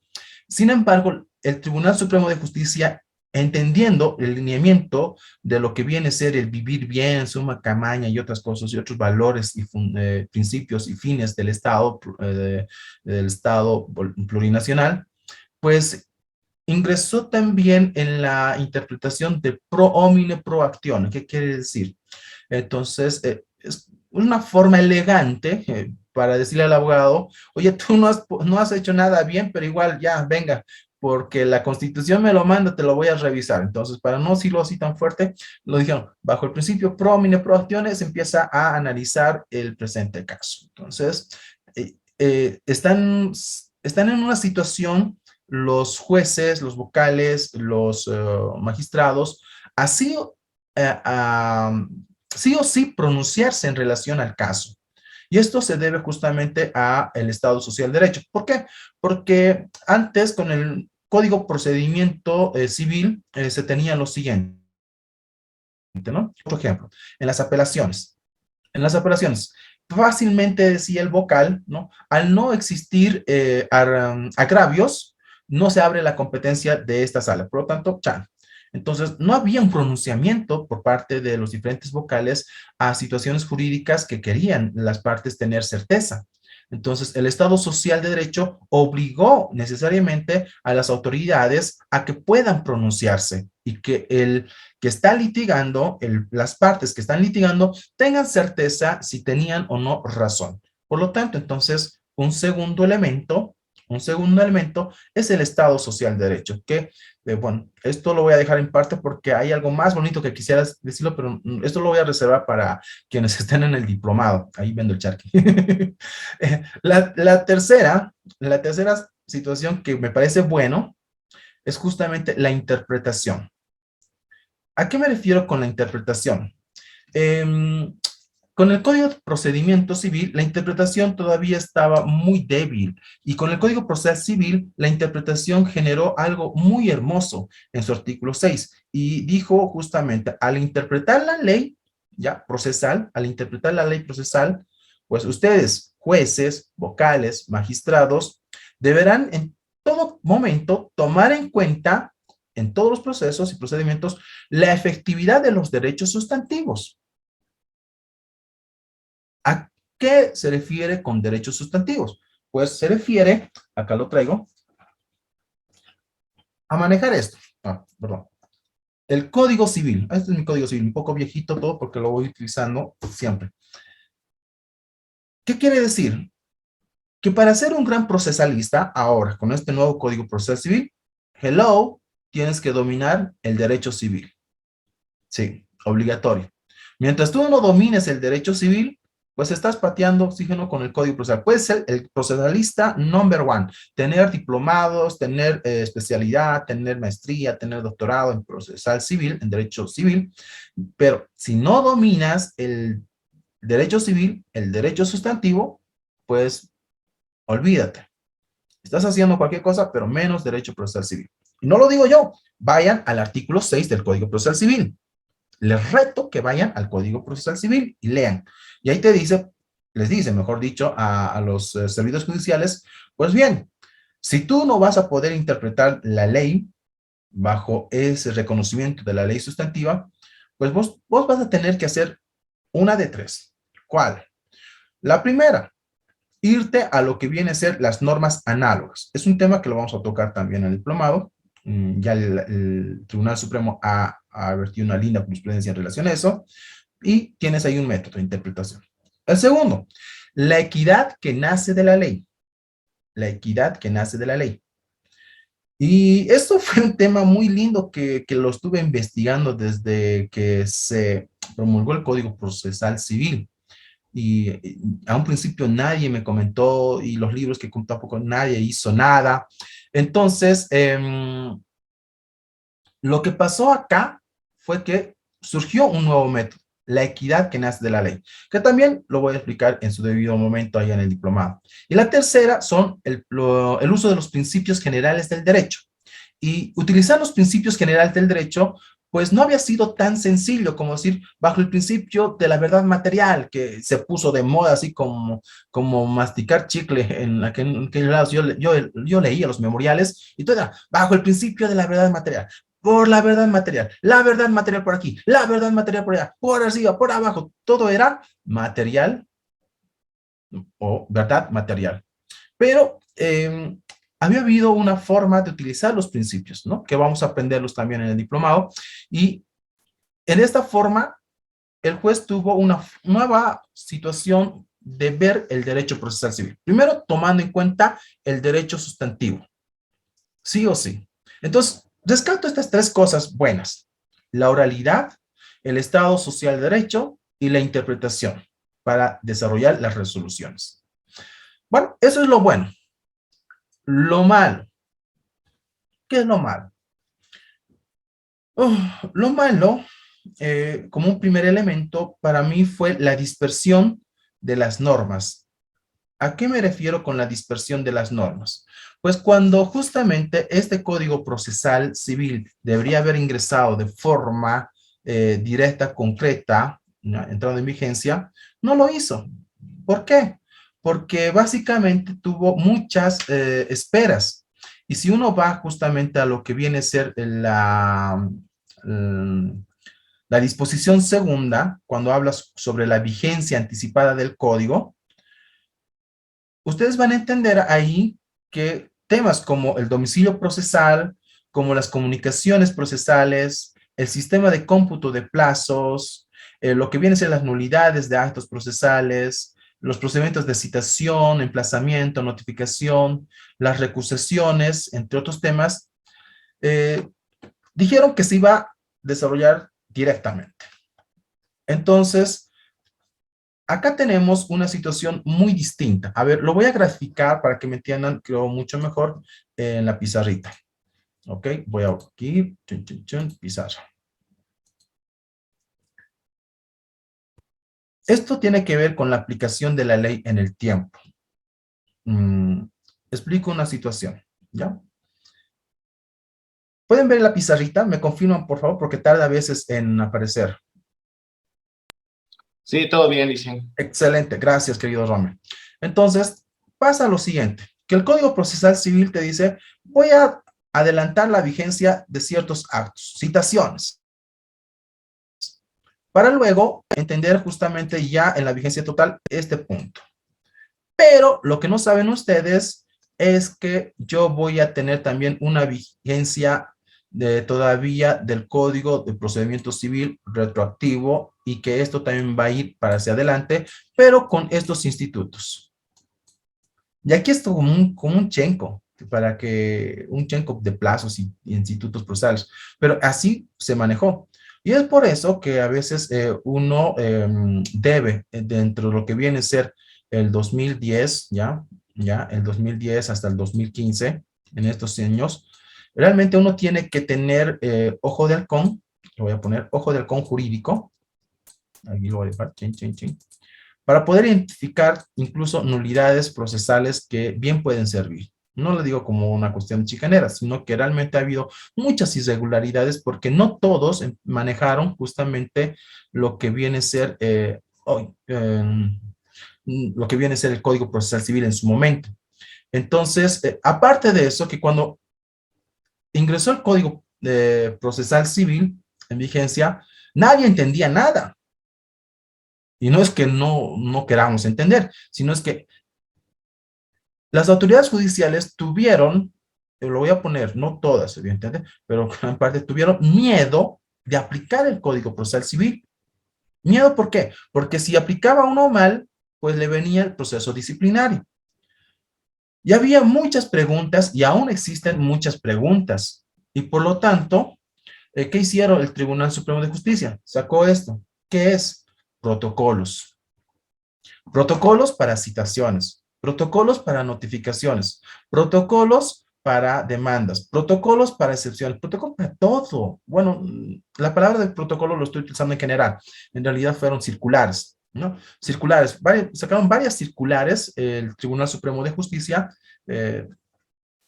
Speaker 2: Sin embargo, el Tribunal Supremo de Justicia, entendiendo el lineamiento de lo que viene a ser el vivir bien, suma camaña y otras cosas y otros valores y principios y fines del Estado plurinacional, pues ingresó también en la interpretación de pro homine pro actione. ¿Qué quiere decir? Entonces, es una forma elegante para decirle al abogado, oye, tú no has hecho nada bien, pero igual ya, venga, porque la Constitución me lo manda, te lo voy a revisar. Entonces, para no decirlo así tan fuerte, lo dijeron, bajo el principio pro homine pro actione, se empieza a analizar el presente caso. Entonces, están en una situación los jueces, los vocales, los magistrados, así sí o sí pronunciarse en relación al caso. Y esto se debe justamente a el Estado Social de Derecho. ¿Por qué? Porque antes con el Código Procedimiento Civil se tenía lo siguiente, ¿no? Por ejemplo, en las apelaciones. En las apelaciones, fácilmente decía el vocal, ¿no? Al no existir agravios, no se abre la competencia de esta sala. Por lo tanto, chan. Entonces, no había un pronunciamiento por parte de los diferentes vocales a situaciones jurídicas que querían las partes tener certeza. Entonces, el Estado Social de Derecho obligó necesariamente a las autoridades a que puedan pronunciarse y que el que está litigando, las partes que están litigando, tengan certeza si tenían o no razón. Por lo tanto, entonces, un segundo elemento es el Estado Social de Derecho, que, bueno, esto lo voy a dejar en parte porque hay algo más bonito que quisiera decirlo, pero esto lo voy a reservar para quienes estén en el diplomado. Ahí vendo el charqui. La tercera situación que me parece bueno es justamente la interpretación. ¿A qué me refiero con la interpretación? Con el Código de Procedimiento Civil, la interpretación todavía estaba muy débil y con el Código Procesal Civil, la interpretación generó algo muy hermoso en su artículo 6 y dijo justamente, al interpretar la ley ya procesal, al interpretar la ley procesal, pues ustedes, jueces, vocales, magistrados, deberán en todo momento tomar en cuenta en todos los procesos y procedimientos la efectividad de los derechos sustantivos. ¿A qué se refiere con derechos sustantivos? Pues se refiere, acá lo traigo, a manejar esto. Perdón. El Código Civil. Este es mi Código Civil, un poco viejito todo porque lo voy utilizando siempre. ¿Qué quiere decir? Que para ser un gran procesalista, ahora, con este nuevo Código Procesal Civil, hello, tienes que dominar el derecho civil. Sí, obligatorio. Mientras tú no domines el derecho civil, pues estás pateando oxígeno con el Código Procesal. Puedes ser el procesalista number one, tener diplomados, tener especialidad, tener maestría, tener doctorado en procesal civil, en derecho civil, pero si no dominas el derecho civil, el derecho sustantivo, pues olvídate. Estás haciendo cualquier cosa, pero menos derecho procesal civil. Y no lo digo yo, vayan al artículo 6 del Código Procesal Civil. Les reto que vayan al Código Procesal Civil y lean. Y ahí te dice, les dice, mejor dicho, a los servidores judiciales, pues bien, si tú no vas a poder interpretar la ley bajo ese reconocimiento de la ley sustantiva, pues vos vas a tener que hacer una de tres. ¿Cuál? La primera, irte a lo que viene a ser las normas análogas. Es un tema que lo vamos a tocar también en el diplomado. Ya el Tribunal Supremo ha vertido una linda jurisprudencia en relación a eso, y tienes ahí un método de interpretación. El segundo, la equidad que nace de la ley. La equidad que nace de la ley. Y esto fue un tema muy lindo que lo estuve investigando desde que se promulgó el Código Procesal Civil. Y a un principio nadie me comentó, y los libros que tampoco nadie hizo nada. Entonces, lo que pasó acá fue que surgió un nuevo método, la equidad que nace de la ley, que también lo voy a explicar en su debido momento allá en el diplomado. Y la tercera son el uso de los principios generales del derecho. Y utilizar los principios generales del derecho, pues no había sido tan sencillo como decir, bajo el principio de la verdad material, que se puso de moda así como masticar chicle en aquellos lados. Yo leía los memoriales y todo era, bajo el principio de la verdad material, por la verdad material por aquí, la verdad material por allá, por arriba, por abajo, todo era material o verdad material. Pero había habido una forma de utilizar los principios, ¿no? Que vamos a aprenderlos también en el diplomado. Y en esta forma, el juez tuvo una nueva situación de ver el derecho procesal civil. Primero, tomando en cuenta el derecho sustantivo. Sí o sí. Entonces, rescato estas tres cosas buenas: la oralidad, el Estado social de derecho y la interpretación para desarrollar las resoluciones. Bueno, eso es lo bueno. Lo malo. ¿Qué es lo malo? Lo malo, como un primer elemento, para mí fue la dispersión de las normas. ¿A qué me refiero con la dispersión de las normas? Pues cuando justamente este Código Procesal Civil debería haber ingresado de forma directa, concreta, entrando en vigencia, no lo hizo. ¿Por qué? Porque básicamente tuvo muchas esperas. Y si uno va justamente a lo que viene a ser la disposición segunda, cuando hablas sobre la vigencia anticipada del código, ustedes van a entender ahí que temas como el domicilio procesal, como las comunicaciones procesales, el sistema de cómputo de plazos, lo que viene a ser las nulidades de actos procesales, los procedimientos de citación, emplazamiento, notificación, las recusaciones, entre otros temas, dijeron que se iba a desarrollar directamente. Entonces, acá tenemos una situación muy distinta. A ver, lo voy a graficar para que me entiendan, creo, mucho mejor en la pizarrita. Ok, voy a aquí, pizarra. Esto tiene que ver con la aplicación de la ley en el tiempo. Explico una situación, ¿ya? ¿Pueden ver la pizarrita? Me confirman, por favor, porque tarda a veces en aparecer.
Speaker 1: Sí, todo bien, dicen.
Speaker 2: Excelente, gracias, querido Romer. Entonces, pasa lo siguiente, que el Código Procesal Civil te dice, voy a adelantar la vigencia de ciertos actos, citaciones, para luego entender justamente ya en la vigencia total este punto. Pero lo que no saben ustedes es que yo voy a tener también una vigencia todavía del Código de Procedimiento Civil retroactivo y que esto también va a ir para hacia adelante, pero con estos institutos. Y aquí es como un chenco, para que un chenco de plazos y institutos procesales, pero así se manejó. Y es por eso que a veces uno debe, dentro de lo que viene a ser el 2010, el 2010 hasta el 2015, en estos años, realmente uno tiene que tener ojo de halcón, lo voy a poner ojo de halcón jurídico, aquí lo voy a dejar, chin, chin, chin, para poder identificar incluso nulidades procesales que bien pueden servir. No lo digo como una cuestión chicanera, sino que realmente ha habido muchas irregularidades porque no todos manejaron justamente lo que viene a ser lo que viene a ser el Código Procesal Civil en su momento. Entonces, aparte de eso, que cuando ingresó el Código Procesal Civil en vigencia, nadie entendía nada. Y no es que no queramos entender, sino es que las autoridades judiciales tuvieron, lo voy a poner, no todas, evidentemente, pero gran parte tuvieron miedo de aplicar el Código Procesal Civil. ¿Miedo por qué? Porque si aplicaba uno mal, pues le venía el proceso disciplinario. Y había muchas preguntas y aún existen muchas preguntas. Y por lo tanto, ¿qué hicieron el Tribunal Supremo de Justicia? Sacó esto. ¿Qué es? Protocolos. Protocolos para citaciones, protocolos para notificaciones, protocolos para demandas, protocolos para excepciones, protocolos para todo. Bueno, la palabra de protocolo lo estoy utilizando en general. En realidad fueron circulares, ¿no? Circulares. Sacaron varias circulares el Tribunal Supremo de Justicia.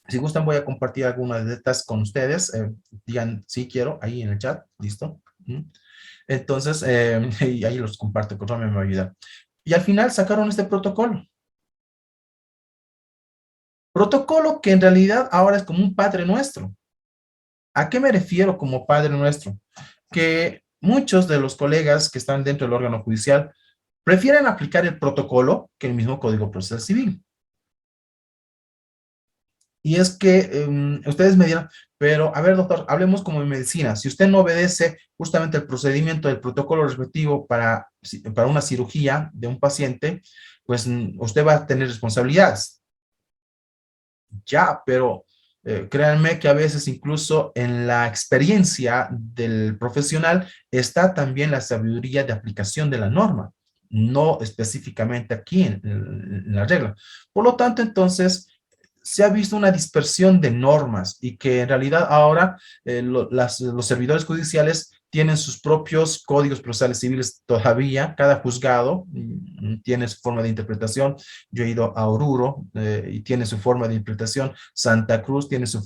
Speaker 2: Si gustan, voy a compartir algunas de estas con ustedes. Digan, sí quiero, ahí en el chat. Listo. Entonces, y ahí los comparto, que me va a ayudar. Y al final sacaron este protocolo. Protocolo que en realidad ahora es como un Padre Nuestro. ¿A qué me refiero como Padre Nuestro? Que muchos de los colegas que están dentro del órgano judicial prefieren aplicar el protocolo que el mismo Código Procesal Civil. Y es que ustedes me dirán, pero a ver, doctor, hablemos como en medicina. Si usted no obedece justamente el procedimiento del protocolo respectivo para una cirugía de un paciente, pues usted va a tener responsabilidades. Ya, pero créanme que a veces incluso en la experiencia del profesional está también la sabiduría de aplicación de la norma, no específicamente aquí en la regla. Por lo tanto, entonces, se ha visto una dispersión de normas y que en realidad ahora los servidores judiciales tienen sus propios códigos procesales civiles todavía, cada juzgado tiene su forma de interpretación. Yo he ido a Oruro y tiene su forma de interpretación, Santa Cruz tiene su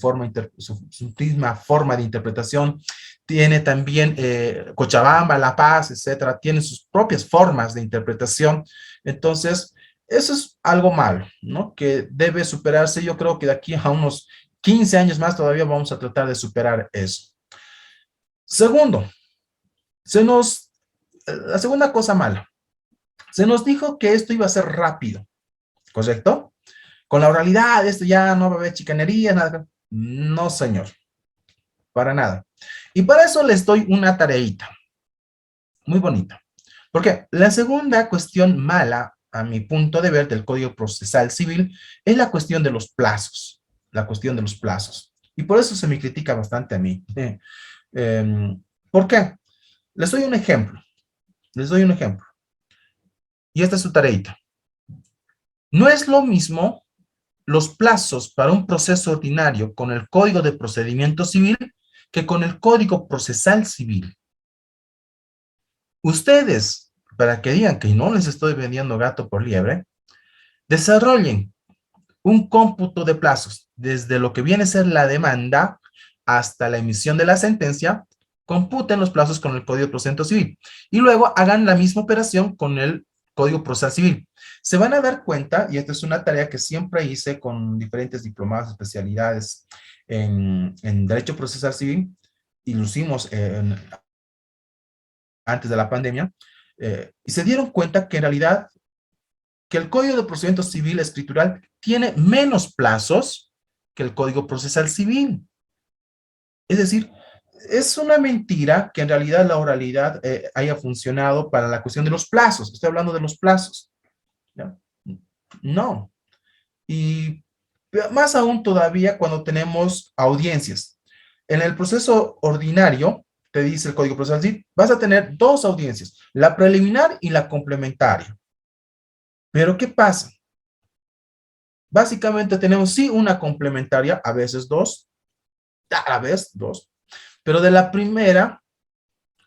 Speaker 2: misma forma de interpretación, tiene también Cochabamba, La Paz, etcétera, tiene sus propias formas de interpretación. Entonces, eso es algo malo, ¿no? Que debe superarse. Yo creo que de aquí a unos 15 años más todavía vamos a tratar de superar eso. Segundo, la segunda cosa mala, se nos dijo que esto iba a ser rápido, ¿correcto? Con la oralidad, esto ya no va a haber chicanería, nada. No, señor, para nada. Y para eso les doy una tareita, muy bonita. Porque la segunda cuestión mala, a mi punto de ver, del Código Procesal Civil, es la cuestión de los plazos. La cuestión de los plazos. Y por eso se me critica bastante a mí. ¿Por qué? Les doy un ejemplo. Les doy un ejemplo. Y esta es su tareita. No es lo mismo los plazos para un proceso ordinario con el Código de Procedimiento Civil que con el Código Procesal Civil. Ustedes, para que digan que no les estoy vendiendo gato por liebre, desarrollen un cómputo de plazos, desde lo que viene a ser la demanda hasta la emisión de la sentencia, computen los plazos con el Código de Procedimiento Civil y luego hagan la misma operación con el Código Procesal Civil. Se van a dar cuenta, y esta es una tarea que siempre hice con diferentes diplomados, especialidades en Derecho Procesal Civil, y lo hicimos antes de la pandemia, y se dieron cuenta que en realidad que el Código de Procedimiento Civil Escritural tiene menos plazos que el Código Procesal Civil. Es decir, es una mentira que en realidad la oralidad haya funcionado para la cuestión de los plazos. Estoy hablando de los plazos. ¿Ya? No. Y más aún todavía cuando tenemos audiencias. En el proceso ordinario, te dice el Código Procesal Civil, vas a tener dos audiencias, la preliminar y la complementaria. Pero ¿qué pasa? Básicamente tenemos sí una complementaria, a veces dos, a veces dos, pero de la primera,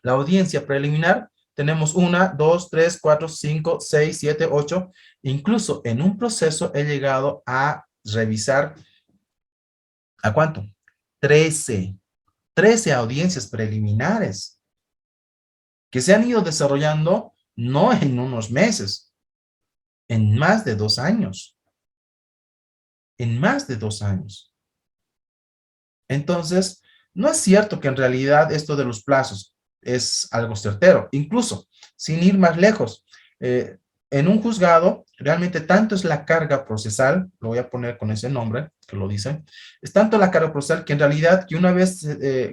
Speaker 2: la audiencia preliminar, tenemos una, dos, tres, cuatro, cinco, seis, siete, ocho, incluso en un proceso he llegado a revisar, ¿a cuánto? 13 audiencias preliminares que se han ido desarrollando no en unos meses, en más de 2 años, en más de 2 años. Entonces, no es cierto que en realidad esto de los plazos es algo certero. Incluso, sin ir más lejos, en un juzgado, realmente tanto es la carga procesal, lo voy a poner con ese nombre, que lo dicen, es tanto la carga procesal que en realidad que una vez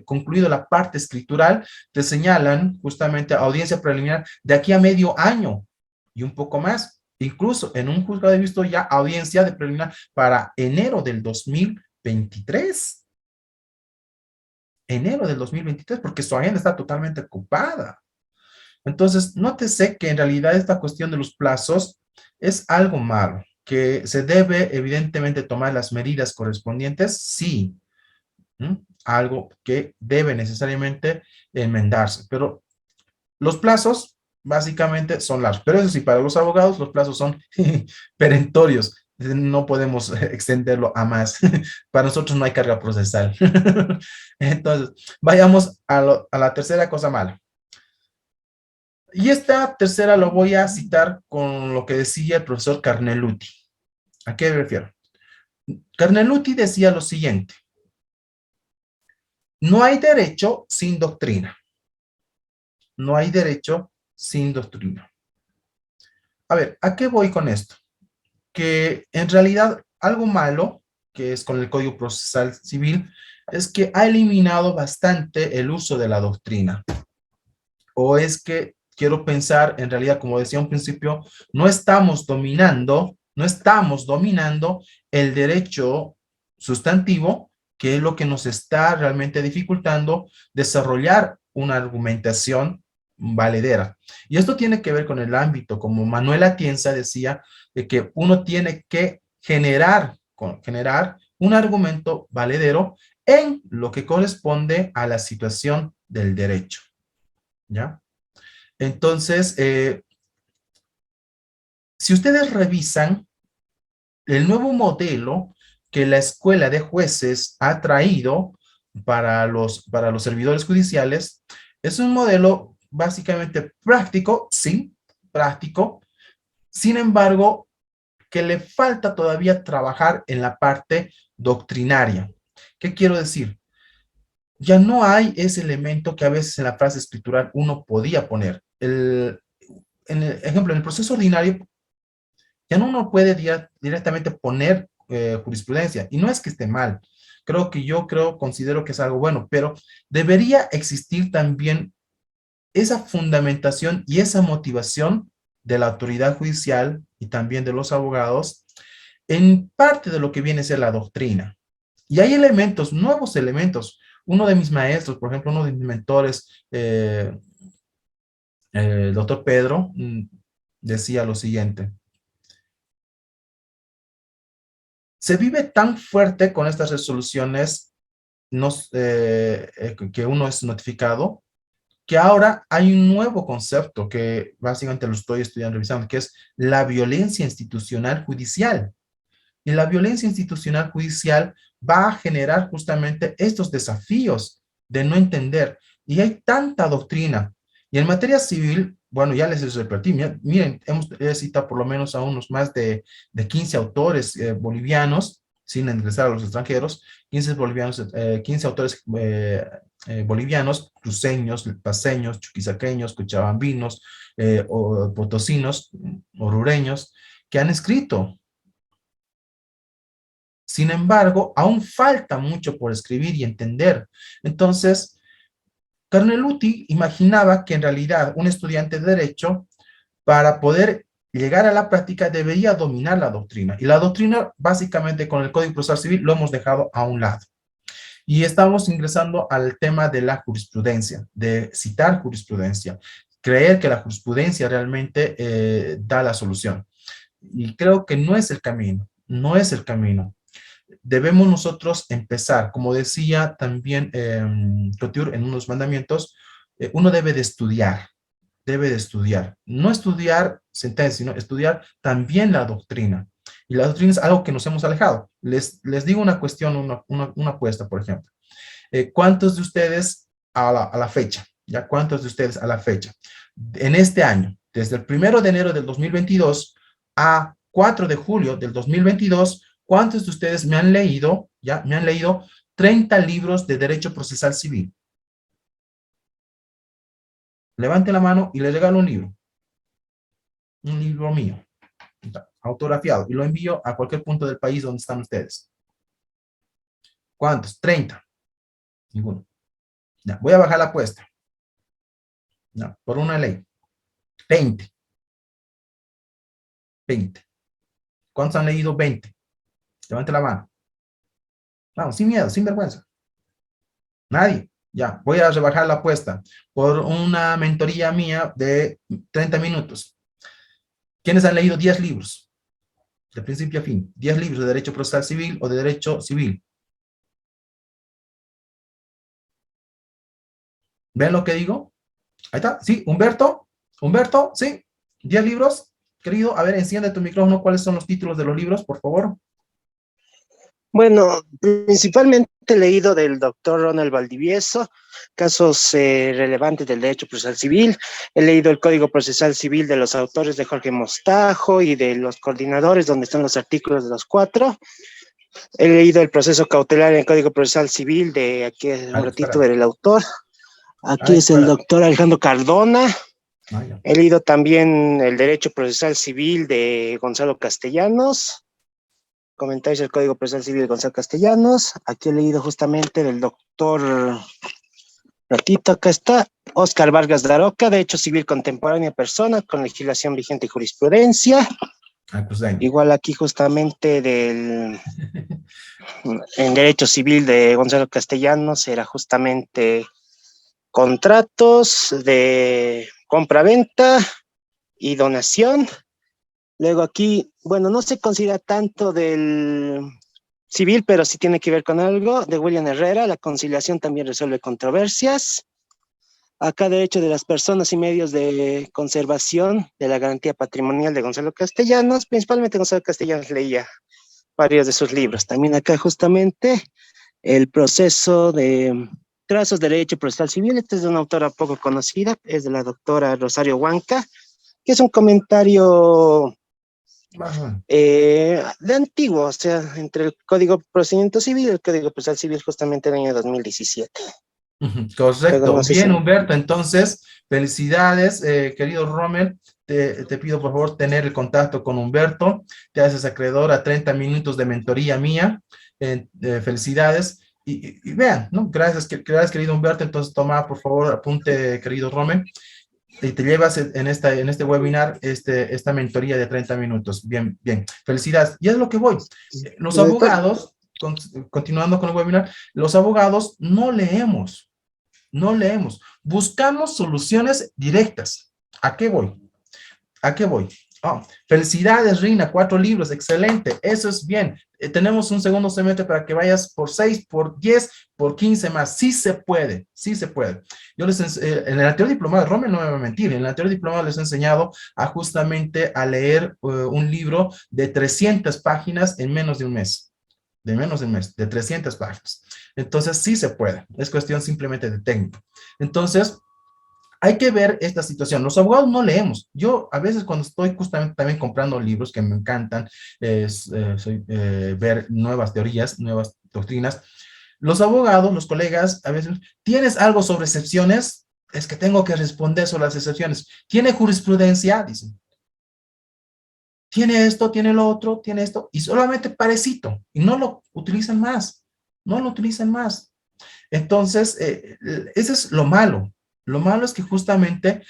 Speaker 2: concluido la parte escritural, te señalan justamente audiencia preliminar de aquí a medio año y un poco más. Incluso en un juzgado he visto ya audiencia de preliminar para enero del 2023. Enero del 2023, porque su agenda está totalmente ocupada. Entonces, nótese que en realidad esta cuestión de los plazos es algo malo, que se debe evidentemente tomar las medidas correspondientes, sí, algo que debe necesariamente enmendarse, pero los plazos básicamente son largos, pero eso sí, para los abogados los plazos son perentorios, no podemos extenderlo a más. Para nosotros no hay carga procesal. Entonces, vayamos a la tercera cosa mala. Y esta tercera lo voy a citar con lo que decía el profesor Carneluti. ¿A qué me refiero? Carneluti decía lo siguiente: no hay derecho sin doctrina. No hay derecho sin doctrina. A ver, ¿a qué voy con esto? Que en realidad algo malo, que es con el Código Procesal Civil, es que ha eliminado bastante el uso de la doctrina. O es que quiero pensar, en realidad, como decía un principio, no estamos dominando el derecho sustantivo, que es lo que nos está realmente dificultando desarrollar una argumentación valedera. Y esto tiene que ver con el ámbito, como Manuel Atienza decía, de que uno tiene que generar un argumento valedero en lo que corresponde a la situación del derecho, ¿ya? Entonces, si ustedes revisan el nuevo modelo que la Escuela de Jueces ha traído para los servidores judiciales, es un modelo básicamente práctico, sí, práctico, sin embargo, que le falta todavía trabajar en la parte doctrinaria. ¿Qué quiero decir? Ya no hay ese elemento que a veces en la frase escritural uno podía poner. En el ejemplo, en el proceso ordinario, ya no uno puede directamente poner jurisprudencia, y no es que esté mal, considero que es algo bueno, pero debería existir también esa fundamentación y esa motivación de la autoridad judicial y también de los abogados en parte de lo que viene a ser la doctrina. Y hay elementos, nuevos elementos. Uno de mis maestros, por ejemplo, uno de mis mentores, el doctor Pedro, decía lo siguiente: se vive tan fuerte con estas resoluciones que uno es notificado, que ahora hay un nuevo concepto que básicamente lo estoy estudiando, revisando, que es la violencia institucional judicial. Y la violencia institucional judicial va a generar justamente estos desafíos de no entender. Y hay tanta doctrina. Y en materia civil, bueno, ya les repetí, miren, he citado por lo menos a unos más de 15 autores bolivianos, sin ingresar a los extranjeros, 15 bolivianos, 15 autores bolivianos, cruceños, paseños, chuquisaqueños, cochabambinos, o potosinos, orureños, que han escrito. Sin embargo, aún falta mucho por escribir y entender. Entonces, Carneluti imaginaba que en realidad un estudiante de Derecho, para poder llegar a la práctica, debería dominar la doctrina. Y la doctrina, básicamente, con el Código Procesal Civil, lo hemos dejado a un lado. Y estamos ingresando al tema de la jurisprudencia, de citar jurisprudencia, creer que la jurisprudencia realmente da la solución. Y creo que no es el camino, no es el camino. Debemos nosotros empezar, como decía también Couture en unos mandamientos, uno debe de estudiar, no estudiar sentencia, sino estudiar también la doctrina. Y la doctrina es algo que nos hemos alejado. Les digo una cuestión, una apuesta, por ejemplo. ¿Cuántos de ustedes a la fecha, ya cuántos de ustedes a la fecha, en este año, desde el 1 de enero del 2022 a 4 de julio del 2022, cuántos de ustedes me han leído, ya, me han leído 30 libros de derecho procesal civil? Levante la mano y le regalo un libro mío, autografiado, y lo envío a cualquier punto del país donde están ustedes. ¿Cuántos? 30. Ninguno. Ya, voy a bajar la apuesta. Ya, por una ley. 20. 20. ¿Cuántos han leído 20? Levante la mano. Vamos, sin miedo, sin vergüenza. Nadie. Ya, voy a rebajar la apuesta por una mentoría mía de 30 minutos. ¿Quiénes han leído 10 libros? De principio a fin. 10 libros de derecho procesal civil o de derecho civil. ¿Ven lo que digo? Ahí está. Sí, Humberto. Humberto, sí. 10 libros. Querido, a ver, enciende tu micrófono. ¿Cuáles son los títulos de los libros, por favor?
Speaker 3: Bueno, principalmente he leído del doctor Ronald Valdivieso, casos relevantes del derecho procesal civil. He leído el Código Procesal Civil de los autores de Jorge Mostajo y de los coordinadores, donde están los artículos de los 4. He leído el proceso cautelar en el Código Procesal Civil de, aquí un ratito, del autor. Aquí es el doctor Alejandro Cardona. He leído también el Derecho Procesal Civil de Gonzalo Castellanos. Comentarios del Código Procesal Civil de Gonzalo Castellanos. Aquí he leído justamente del doctor, ratito, acá está, Óscar Vargas de Aroca, Derecho Civil Contemporáneo Persona, con legislación vigente y jurisprudencia. Igual aquí justamente en Derecho Civil de Gonzalo Castellanos era justamente contratos de compra-venta y donación. Luego aquí, bueno, no se considera tanto del civil, pero sí tiene que ver con algo, de William Herrera, la conciliación también resuelve controversias. Acá derecho de las personas y medios de conservación de la garantía patrimonial de Gonzalo Castellanos, principalmente Gonzalo Castellanos leía varios de sus libros. También acá justamente el proceso de trazos de derecho procesal civil, esta es de una autora poco conocida, es de la doctora Rosario Huanca, que es un comentario de antiguo, o sea, entre el Código de Procedimiento Civil y el Código Procesal Civil justamente en el año 2017.
Speaker 2: Correcto. No sé bien, si... Humberto, entonces, felicidades, querido Rommel. Te pido por favor tener el contacto con Humberto. Te haces acreedor a 30 minutos de mentoría mía. Felicidades. Y vean, ¿no? Gracias, querido Humberto. Entonces, toma, por favor, apunte, querido Rommel. Y te llevas en este webinar esta mentoría de 30 minutos. Bien, bien. Felicidades. Y es lo que voy. Los abogados, continuando con el webinar, los abogados no leemos. Buscamos soluciones directas. ¿A qué voy? ¿A qué voy? Oh, felicidades, Rina, 4 libros, excelente, eso es bien. Tenemos un segundo semestre para que vayas por 6, por 10, por 15 más. Sí se puede, sí se puede. Yo en el anterior diplomado, Romy no me va a mentir, en el anterior diplomado les he enseñado a justamente a leer un libro de 300 páginas en menos de un mes. De menos de un mes, de 300 páginas. Entonces, sí se puede. Es cuestión simplemente de técnica. Entonces, hay que ver esta situación. Los abogados no leemos. Yo a veces cuando estoy justamente también comprando libros que me encantan, ver nuevas teorías, nuevas doctrinas, los abogados, los colegas, a veces, ¿tienes algo sobre excepciones? Es que tengo que responder sobre las excepciones. ¿Tiene jurisprudencia? Dicen. ¿Tiene esto? ¿Tiene lo otro? ¿Tiene esto? Y solamente parecito. Y no lo utilizan más. No lo utilizan más. Entonces, eso es lo malo. Lo malo es que justamente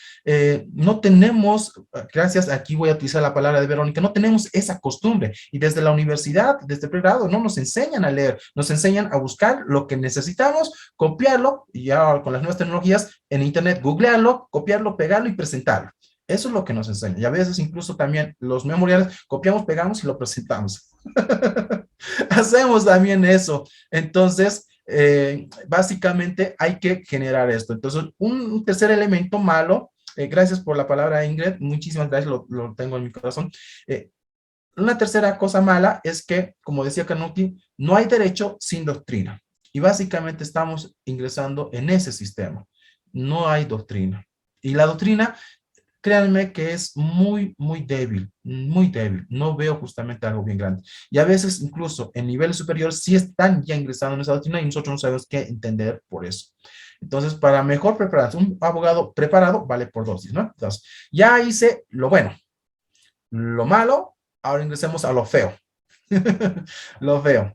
Speaker 2: no tenemos, gracias, aquí voy a utilizar la palabra de Verónica, no tenemos esa costumbre. Y desde la universidad, desde el pregrado, no nos enseñan a leer, nos enseñan a buscar lo que necesitamos, copiarlo, y ya con las nuevas tecnologías en internet, googlearlo, copiarlo, pegarlo y presentarlo. Eso es lo que nos enseñan. Y a veces incluso también los memoriales copiamos, pegamos y lo presentamos. Hacemos también eso. Entonces, básicamente hay que generar esto. Entonces, un tercer elemento malo, gracias por la palabra Ingrid, muchísimas gracias, lo tengo en mi corazón. Una tercera cosa mala es que, como decía Canuti, no hay derecho sin doctrina. Y básicamente estamos ingresando en ese sistema. No hay doctrina. Y la doctrina, créanme que es muy, muy débil, muy débil. No veo justamente algo bien grande. Y a veces, incluso en niveles superiores, sí están ya ingresando en esa doctrina y nosotros no sabemos qué entender por eso. Entonces, para mejor prepararse, un abogado preparado vale por dosis, ¿no? Entonces, ya hice lo bueno, lo malo, ahora ingresemos a lo feo. Lo feo.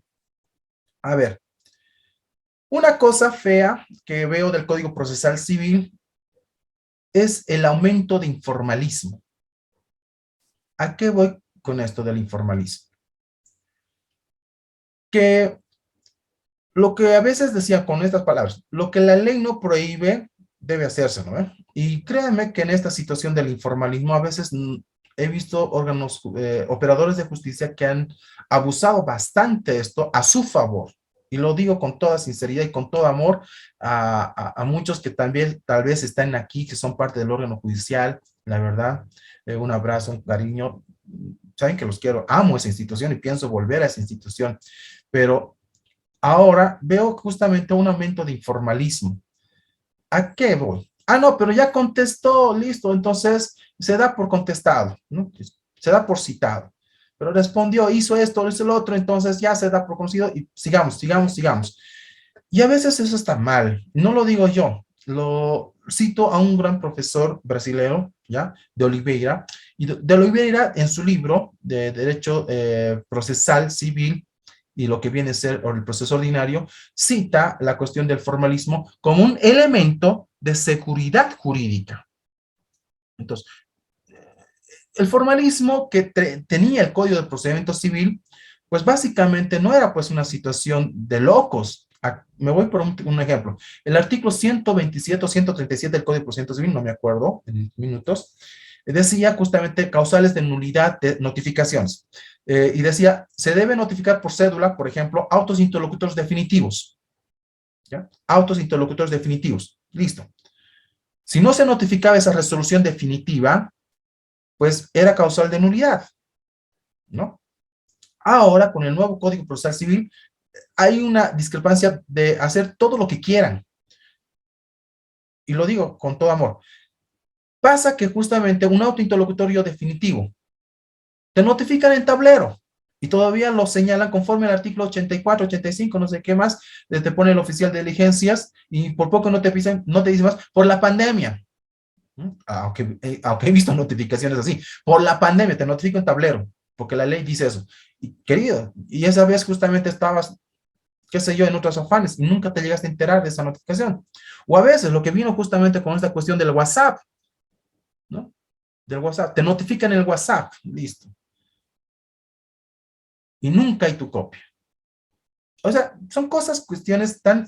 Speaker 2: A ver, una cosa fea que veo del Código Procesal Civil es el aumento de informalismo. ¿A qué voy con esto del informalismo? Que lo que a veces decía con estas palabras, lo que la ley no prohíbe, debe hacerse, ¿no? Y créanme que en esta situación del informalismo a veces he visto órganos, operadores de justicia que han abusado bastante esto a su favor. Y lo digo con toda sinceridad y con todo amor a muchos que también tal vez están aquí, que son parte del órgano judicial, la verdad. Un abrazo, un cariño. Saben que los quiero, amo esa institución y pienso volver a esa institución. Pero ahora veo justamente un aumento de informalismo. ¿A qué voy? Ah, no, pero ya contestó, listo, entonces se da por contestado, ¿no? Se da por citado. Pero respondió, hizo esto, hizo lo otro, entonces ya se da por conocido y sigamos, sigamos, sigamos. Y a veces eso está mal, no lo digo yo, lo cito a un gran profesor brasileño, ¿ya? De Oliveira, y de Oliveira en su libro de Derecho Procesal Civil, y lo que viene a ser el proceso ordinario, cita la cuestión del formalismo como un elemento de seguridad jurídica. Entonces, el formalismo que tenía el Código de Procedimiento Civil, pues básicamente no era pues una situación de locos. Me voy por un ejemplo. El artículo 127 o 137 del Código de Procedimiento Civil, no me acuerdo en minutos, decía justamente causales de nulidad de notificaciones. Y decía, se debe notificar por cédula, por ejemplo, autos interlocutores definitivos. ¿Ya? Autos interlocutores definitivos. Listo. Si no se notificaba esa resolución definitiva, pues era causal de nulidad, ¿no? Ahora, con el nuevo Código Procesal Civil, hay una discrepancia de hacer todo lo que quieran. Y lo digo con todo amor. Pasa que justamente un auto interlocutorio definitivo te notifican en tablero y todavía lo señalan conforme al artículo 84, 85, no sé qué más, te pone el oficial de diligencias y por poco no te dicen más por la pandemia. Aunque he visto notificaciones así, por la pandemia te notifico en tablero, porque la ley dice eso. Y, querido, y esa vez justamente estabas, qué sé yo, en otros afanes y nunca te llegaste a enterar de esa notificación. O a veces lo que vino justamente con esta cuestión del WhatsApp, ¿no? Del WhatsApp, te notifican en el WhatsApp, listo. Y nunca hay tu copia. O sea, son cuestiones tal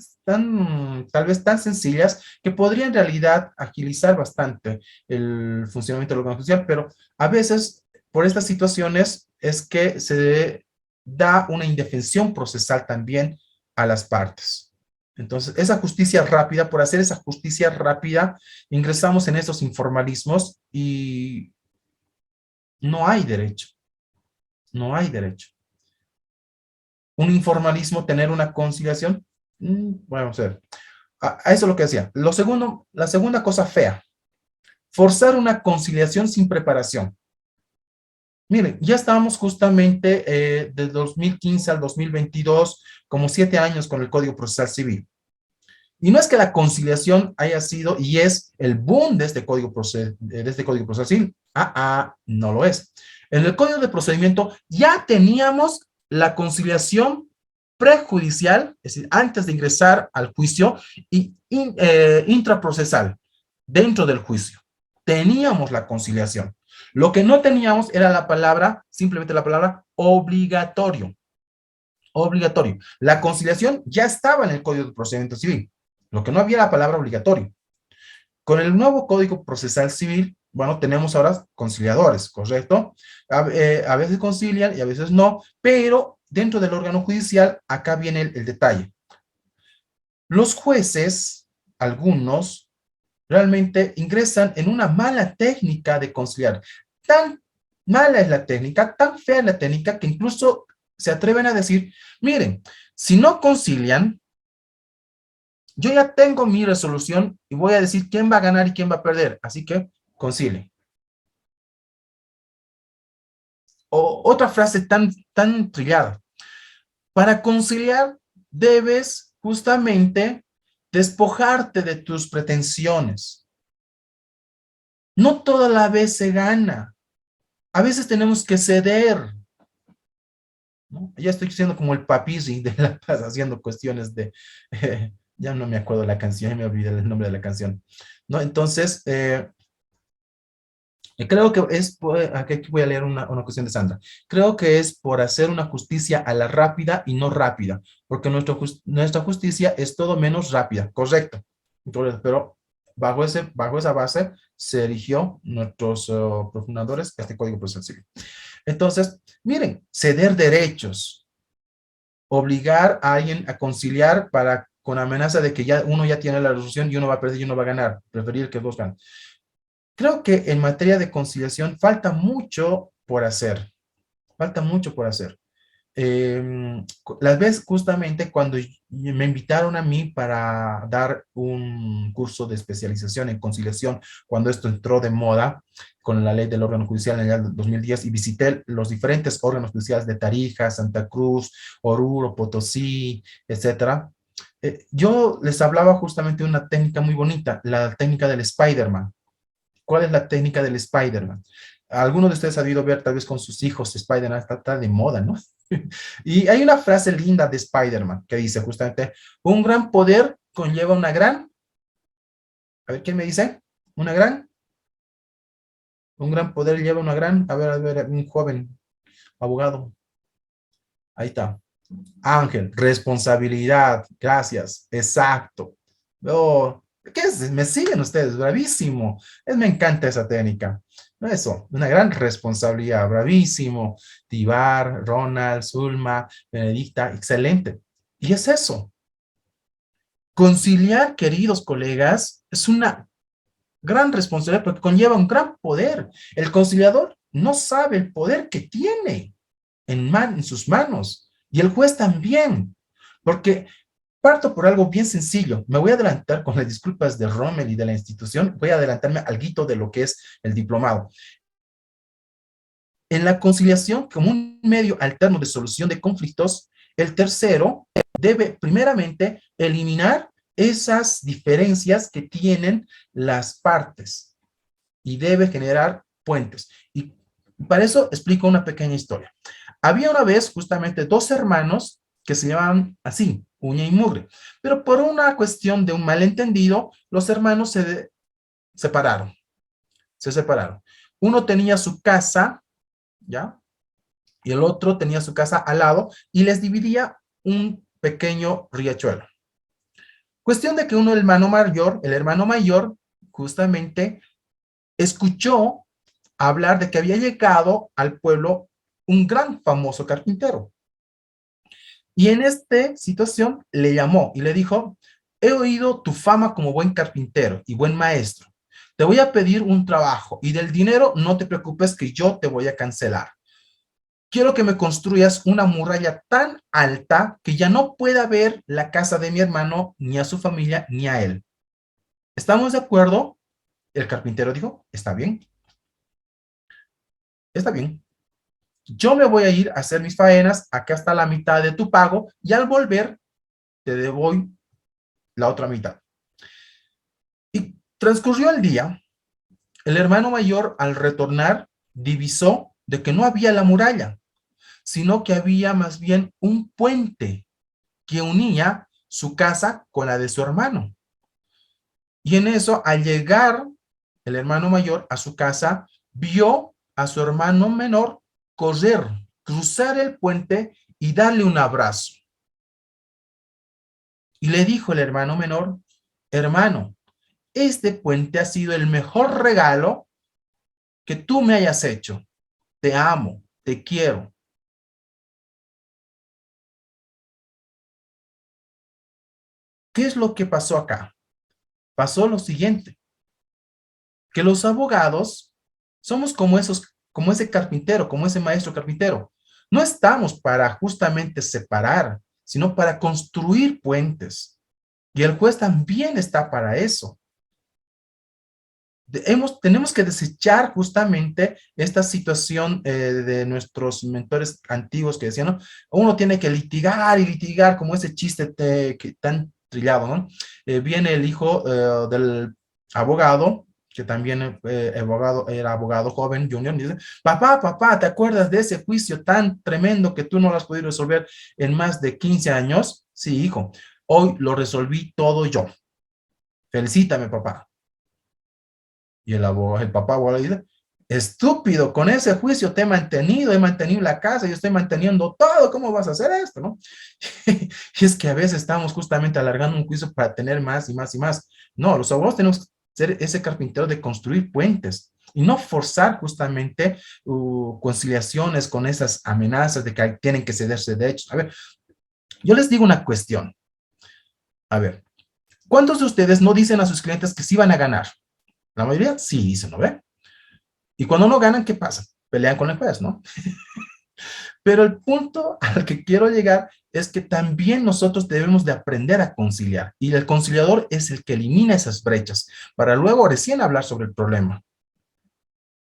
Speaker 2: vez tan sencillas que podrían en realidad agilizar bastante el funcionamiento del órgano judicial, pero a veces por estas situaciones es que se da una indefensión procesal también a las partes. Entonces, esa justicia rápida, por hacer esa justicia rápida, ingresamos en esos informalismos y no hay derecho. No hay derecho. Un informalismo, tener una conciliación, vamos a ver. A eso es lo que decía. Lo segundo, la segunda cosa fea, forzar una conciliación sin preparación. Miren, ya estábamos justamente del 2015 al 2022, como 7 años con el Código Procesal Civil. Y no es que la conciliación haya sido y es el boom de este Código Procesal Civil. No lo es. En el Código de Procedimiento ya teníamos la conciliación prejudicial, es decir, antes de ingresar al juicio, y intraprocesal, dentro del juicio. Teníamos la conciliación. Lo que no teníamos era la palabra, simplemente la palabra obligatorio. Obligatorio. La conciliación ya estaba en el Código de Procedimiento Civil. Lo que no había era la palabra obligatorio. Con el nuevo Código Procesal Civil, bueno, tenemos ahora conciliadores, ¿correcto? A veces concilian y a veces no, pero dentro del órgano judicial, acá viene el detalle. Los jueces, algunos, realmente ingresan en una mala técnica de conciliar. Tan mala es la técnica, tan fea es la técnica, que incluso se atreven a decir, miren, si no concilian, yo ya tengo mi resolución y voy a decir quién va a ganar y quién va a perder, así que concilien. O otra frase tan trillada. Para conciliar debes justamente despojarte de tus pretensiones. No toda la vez se gana. A veces tenemos que ceder, ¿no? Ya estoy siendo como el papirri de La Paz, haciendo cuestiones de... ya no me acuerdo de la canción, ya me olvidé el nombre de la canción, ¿no? Entonces, creo que es, aquí voy a leer una cuestión de Sandra. Creo que es por hacer una justicia a la rápida y no rápida, porque nuestra justicia es todo menos rápida, correcto. Entonces, pero bajo esa base se erigió nuestros profunadores este Código Procesal Civil. Entonces, miren, ceder derechos, obligar a alguien a conciliar con amenaza de que uno ya tiene la resolución y uno va a perder y uno va a ganar, preferir que dos ganen. Creo que en materia de conciliación falta mucho por hacer. Falta mucho por hacer. Las veces justamente cuando me invitaron a mí para dar un curso de especialización en conciliación, cuando esto entró de moda con la ley del órgano judicial en el 2010, y visité los diferentes órganos judiciales de Tarija, Santa Cruz, Oruro, Potosí, etcétera. Yo les hablaba justamente de una técnica muy bonita, la técnica del Spider-Man. ¿Cuál es la técnica del Spider-Man? Algunos de ustedes han debido ver tal vez con sus hijos Spider-Man, está de moda, ¿no? Y hay una frase linda de Spider-Man que dice justamente, un gran poder conlleva una gran, a ver, ¿quién me dice? Un gran poder lleva una gran, a ver, un joven abogado. Ahí está. Ángel, responsabilidad, gracias, exacto. Oh, ¿qué es? Me siguen ustedes, bravísimo. Me encanta esa técnica. Eso, una gran responsabilidad, bravísimo. Tibar, Ronald, Zulma, Benedicta, excelente. Y es eso. Conciliar, queridos colegas, es una gran responsabilidad porque conlleva un gran poder. El conciliador no sabe el poder que tiene en sus manos. Y el juez también. Porque parto por algo bien sencillo. Me voy a adelantar con las disculpas de Rommel y de la institución. Voy a adelantarme algo de lo que es el diplomado. En la conciliación, como un medio alterno de solución de conflictos, el tercero debe primeramente eliminar esas diferencias que tienen las partes y debe generar puentes. Y para eso explico una pequeña historia. Había una vez justamente dos hermanos que se llamaban así, uña y mugre, pero por una cuestión de un malentendido, los hermanos se separaron. Uno tenía su casa, ¿ya? Y el otro tenía su casa al lado y les dividía un pequeño riachuelo. Cuestión de que el hermano mayor, justamente escuchó a hablar de que había llegado al pueblo un gran famoso carpintero. Y en esta situación le llamó y le dijo, he oído tu fama como buen carpintero y buen maestro. Te voy a pedir un trabajo y del dinero no te preocupes que yo te voy a cancelar. Quiero que me construyas una muralla tan alta que ya no pueda ver la casa de mi hermano, ni a su familia, ni a él. ¿Estamos de acuerdo? El carpintero dijo, está bien. Está bien. Yo me voy a ir a hacer mis faenas, acá está la mitad de tu pago, y al volver te debo la otra mitad. Y transcurrió el día, el hermano mayor al retornar divisó de que no había la muralla, sino que había más bien un puente que unía su casa con la de su hermano. Y en eso, al llegar el hermano mayor a su casa, vio a su hermano menor correr, cruzar el puente y darle un abrazo. Y le dijo el hermano menor, hermano, este puente ha sido el mejor regalo que tú me hayas hecho. Te amo, te quiero. ¿Qué es lo que pasó acá? Pasó lo siguiente, que los abogados somos como ese carpintero, como ese maestro carpintero. No estamos para justamente separar, sino para construir puentes. Y el juez también está para eso. Tenemos que desechar justamente esta situación de nuestros mentores antiguos que decían, ¿no? Uno tiene que litigar y litigar, como ese chiste tan trillado, ¿no? Viene el hijo del abogado, que también era abogado joven, junior, y dice, papá, ¿te acuerdas de ese juicio tan tremendo que tú no lo has podido resolver en más de 15 años? Sí, hijo, hoy lo resolví todo yo. Felicítame, papá. Y el papá le dice, estúpido, con ese juicio te he mantenido la casa, yo estoy manteniendo todo, ¿cómo vas a hacer esto, no? Y es que a veces estamos justamente alargando un juicio para tener más y más y más. No, los abogados tenemos que ser ese carpintero de construir puentes y no forzar justamente conciliaciones con esas amenazas de que tienen que cederse derechos. A ver, yo les digo una cuestión. A ver, ¿cuántos de ustedes no dicen a sus clientes que sí van a ganar? La mayoría sí dicen, ¿no ve? Y cuando no ganan, ¿qué pasa? Pelean con el juez, ¿no? Pero el punto al que quiero llegar es que también nosotros debemos de aprender a conciliar. Y el conciliador es el que elimina esas brechas para luego recién hablar sobre el problema.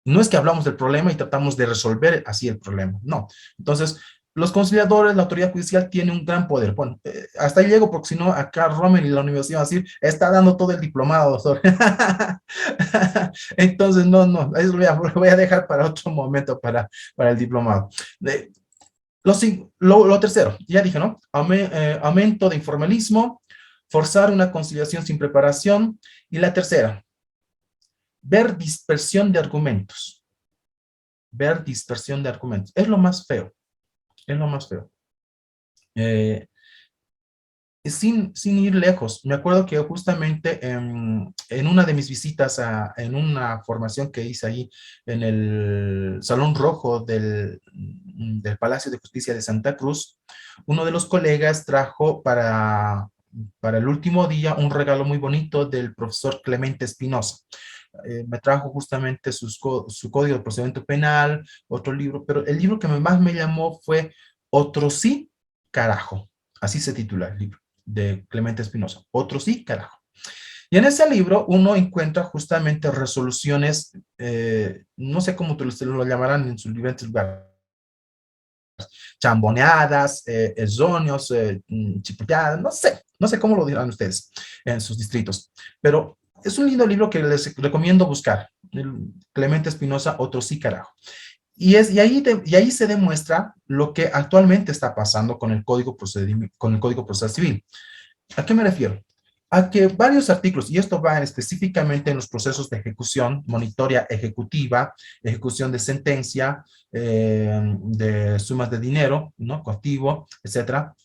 Speaker 2: No es que hablamos del problema y tratamos de resolver así el problema, no. Entonces, los conciliadores, la autoridad judicial tiene un gran poder. Bueno, hasta ahí llego porque si no, acá Rommel y la universidad va a decir, está dando todo el diplomado, doctor. Entonces, no, eso lo voy a dejar para otro momento, para el diplomado. Lo tercero, ya dije, ¿no? Aumento de informalismo, forzar una conciliación sin preparación. Y la tercera, ver dispersión de argumentos. Ver dispersión de argumentos. Es lo más feo. Es lo más feo. Sin ir lejos, me acuerdo que justamente en una de mis visitas en una formación que hice ahí en el Salón Rojo del Palacio de Justicia de Santa Cruz, uno de los colegas trajo para el último día un regalo muy bonito del profesor Clemente Espinosa. Me trajo justamente su Código de Procedimiento Penal, otro libro, pero el libro que más me llamó fue Otro sí, carajo. Así se titula el libro de Clemente Espinosa. Otro sí, carajo. Y en ese libro uno encuentra justamente resoluciones, no sé cómo ustedes lo llamarán en sus diferentes lugares, chamboneadas, erróneos, chipoteadas, no sé cómo lo dirán ustedes en sus distritos, pero es un lindo libro que les recomiendo buscar, Clemente Espinosa, Otro sí, carajo. Y ahí se demuestra lo que actualmente está pasando con el Código Procesal Civil. ¿A qué me refiero? A que varios artículos, y esto va específicamente en los procesos de ejecución, monitoria ejecutiva, ejecución de sentencia, de sumas de dinero, ¿no? Coactivo, etcétera.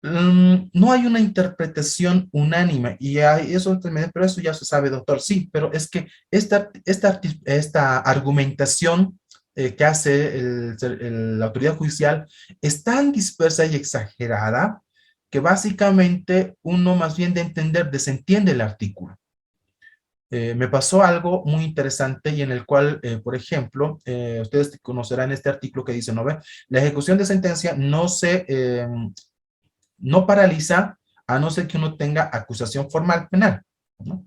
Speaker 2: No hay una interpretación unánime y eso también, pero eso ya se sabe, doctor, sí, pero es que esta argumentación que hace la autoridad judicial es tan dispersa y exagerada que básicamente uno más bien de entender desentiende el artículo. Me pasó algo muy interesante y en el cual, por ejemplo, ustedes conocerán este artículo que dice, ¿no ve? La ejecución de sentencia no paraliza a no ser que uno tenga acusación formal penal, ¿no?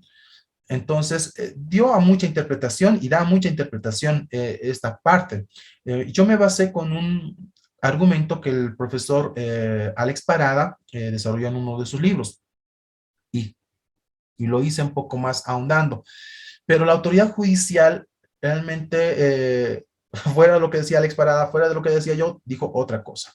Speaker 2: Entonces, dio a mucha interpretación y da mucha interpretación esta parte. Yo me basé con un argumento que el profesor Alex Parada desarrolló en uno de sus libros y, y lo hice un poco más ahondando. Pero la autoridad judicial realmente, fuera de lo que decía Alex Parada, fuera de lo que decía yo, dijo otra cosa,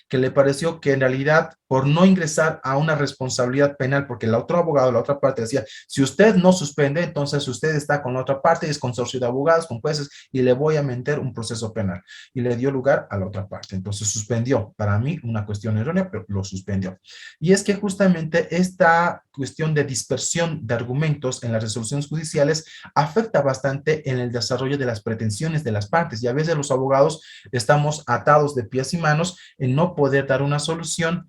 Speaker 2: que le pareció que en realidad por no ingresar a una responsabilidad penal, porque el otro abogado, la otra parte decía, si usted no suspende, entonces usted está con la otra parte, es consorcio de abogados, con jueces, y le voy a meter un proceso penal. Y le dio lugar a la otra parte. Entonces suspendió. Para mí, una cuestión errónea, pero lo suspendió. Y es que justamente esta cuestión de dispersión de argumentos en las resoluciones judiciales afecta bastante en el desarrollo de las pretensiones de las partes. Y a veces los abogados estamos atados de pies y manos en no poder dar una solución,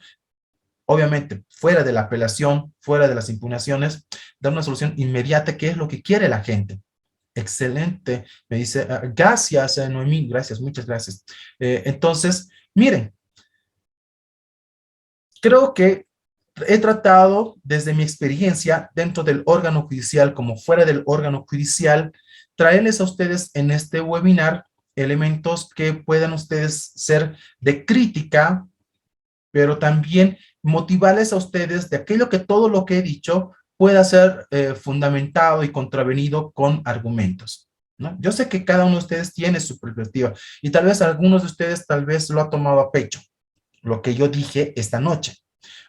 Speaker 2: obviamente fuera de la apelación, fuera de las impugnaciones, dar una solución inmediata, que es lo que quiere la gente. Excelente, me dice, gracias, Noemí, gracias, muchas gracias. Entonces, miren, creo que he tratado desde mi experiencia dentro del órgano judicial como fuera del órgano judicial, traerles a ustedes en este webinar elementos que puedan ustedes ser de crítica, pero también motivarles a ustedes de aquello que todo lo que he dicho pueda ser fundamentado y contravenido con argumentos, ¿no? Yo sé que cada uno de ustedes tiene su perspectiva y tal vez algunos de ustedes tal vez lo ha tomado a pecho, lo que yo dije esta noche.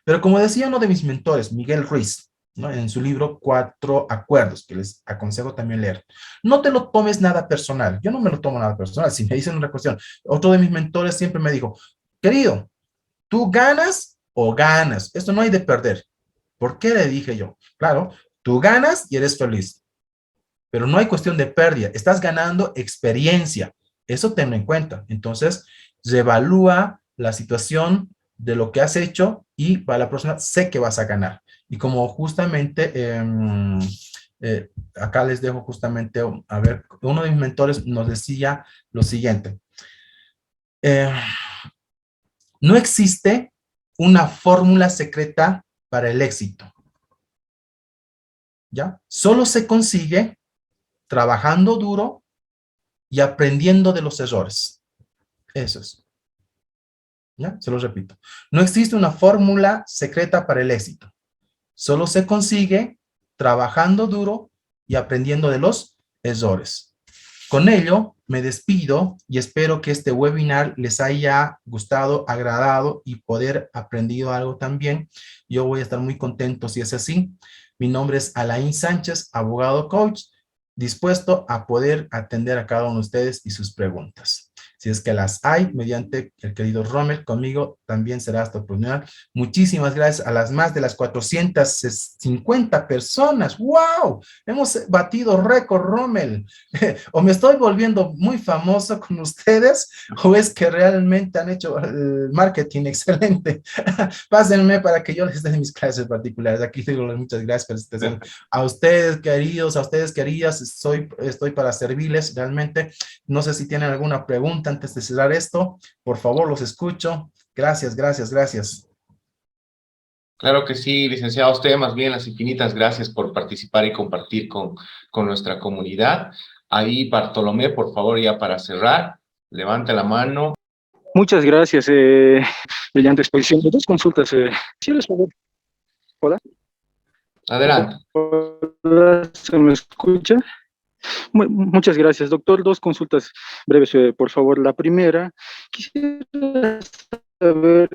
Speaker 2: Pero como decía uno de mis mentores, Miguel Ruiz, ¿no? En su libro Cuatro Acuerdos, que les aconsejo también leer, no te lo tomes nada personal. Yo no me lo tomo nada personal. Si me dicen una cuestión, otro de mis mentores siempre me dijo, querido, tú ganas o ganas. Esto no hay de perder. ¿Por qué le dije yo? Claro, tú ganas y eres feliz, pero no hay cuestión de pérdida. Estás ganando experiencia. Eso tenlo en cuenta. Entonces, reevalúa la situación de lo que has hecho y para la próxima sé que vas a ganar. Y como justamente, acá les dejo justamente, a ver, uno de mis mentores nos decía lo siguiente. No existe una fórmula secreta para el éxito, ¿ya? Solo se consigue trabajando duro y aprendiendo de los errores. Eso es. ¿Ya? Se lo repito. No existe una fórmula secreta para el éxito. Solo se consigue trabajando duro y aprendiendo de los errores. Con ello, me despido y espero que este webinar les haya gustado, agradado y poder aprendido algo también. Yo voy a estar muy contento si es así. Mi nombre es Alain Sánchez, abogado coach, dispuesto a poder atender a cada uno de ustedes y sus preguntas. Si es que las hay, mediante el querido Rommel, conmigo también será esta oportunidad. Muchísimas gracias a las más de las 450 personas. ¡Wow! Hemos batido récord, Rommel. O me estoy volviendo muy famoso con ustedes, o es que realmente han hecho el marketing excelente. Pásenme para que yo les dé mis clases particulares. Aquí digo muchas gracias por esta sesión. A ustedes, queridos, a ustedes, queridas, estoy para servirles realmente. No sé si tienen alguna pregunta antes de cerrar esto. Por favor, los escucho. Gracias, gracias, gracias.
Speaker 1: Claro que sí, licenciado. A usted más bien las infinitas gracias por participar y compartir con nuestra comunidad. Ahí, Bartolomé, por favor, ya para cerrar, levante la mano.
Speaker 4: Muchas gracias. Brillante exposición. Dos consultas. ¿Sí les favor? Hola.
Speaker 1: Adelante.
Speaker 4: Hola, ¿se me escucha? Muchas gracias, doctor. Dos consultas breves, por favor. La primera, quisiera saber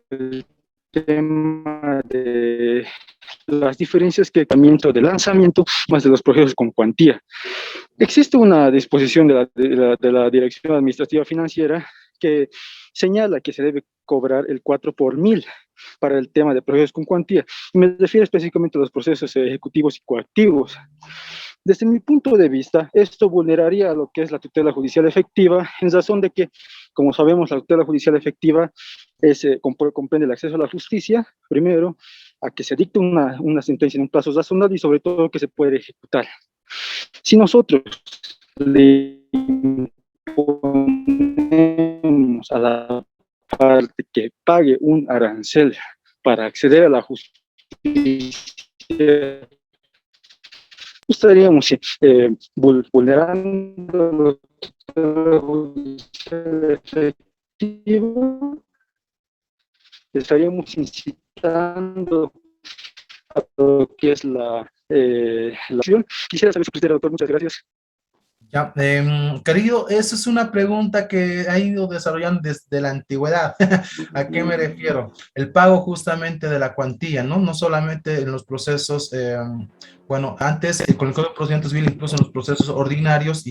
Speaker 4: el tema de las diferencias que cambiamiento de lanzamiento más de los procesos con cuantía. existe una disposición de la Dirección Administrativa Financiera que señala que se debe cobrar el 4 por mil para el tema de procesos con cuantía. Y me refiero específicamente a los procesos ejecutivos y coactivos. Desde mi punto de vista, esto vulneraría lo que es la tutela judicial efectiva, en razón de que, como sabemos, la tutela judicial efectiva comprende el acceso a la justicia, primero, a que se dicte una sentencia en un plazo razonable y sobre todo que se puede ejecutar. Si nosotros le imponemos a la parte que pague un arancel para acceder a la justicia, estaríamos vulnerando la justicia efectiva, estaríamos incitando a lo que es la acción. Quisiera saber su criterio, doctor. Muchas gracias.
Speaker 2: Ya, querido, esa es una pregunta que ha ido desarrollando desde la antigüedad. ¿A qué me refiero? El pago justamente de la cuantía, ¿no? No solamente en los procesos, bueno, antes con el Código de Procedimiento Civil, incluso en los procesos ordinarios,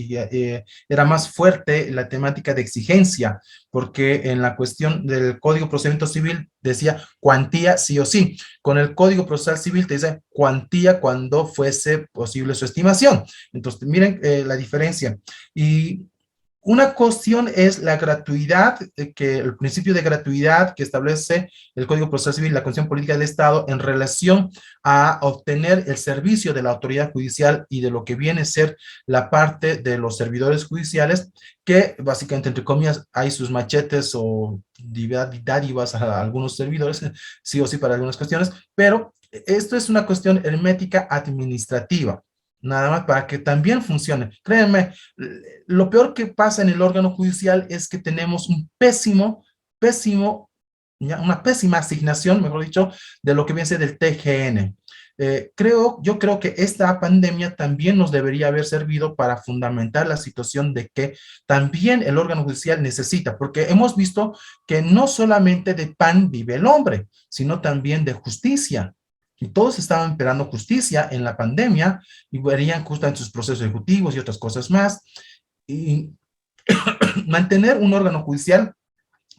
Speaker 2: era más fuerte la temática de exigencia, porque en la cuestión del Código de Procedimiento Civil decía cuantía sí o sí. Con el Código Procesal Civil te dice cuantía cuando fuese posible su estimación. Entonces, miren la diferencia. Y una cuestión es la gratuidad, que el principio de gratuidad que establece el Código Procesal Civil, la Constitución Política del Estado, en relación a obtener el servicio de la autoridad judicial y de lo que viene a ser la parte de los servidores judiciales, que básicamente, entre comillas, hay sus machetes o dádivas a algunos servidores, sí o sí para algunas cuestiones, pero esto es una cuestión hermética administrativa. Nada más para que también funcione. Créanme, lo peor que pasa en el órgano judicial es que tenemos un una pésima asignación, mejor dicho, de lo que viene a ser del TGN. Yo creo que esta pandemia también nos debería haber servido para fundamentar la situación de que también el órgano judicial necesita, porque hemos visto que no solamente de pan vive el hombre, sino también de justicia. Y todos estaban esperando justicia en la pandemia y verían justamente sus procesos ejecutivos y otras cosas más. Y mantener un órgano judicial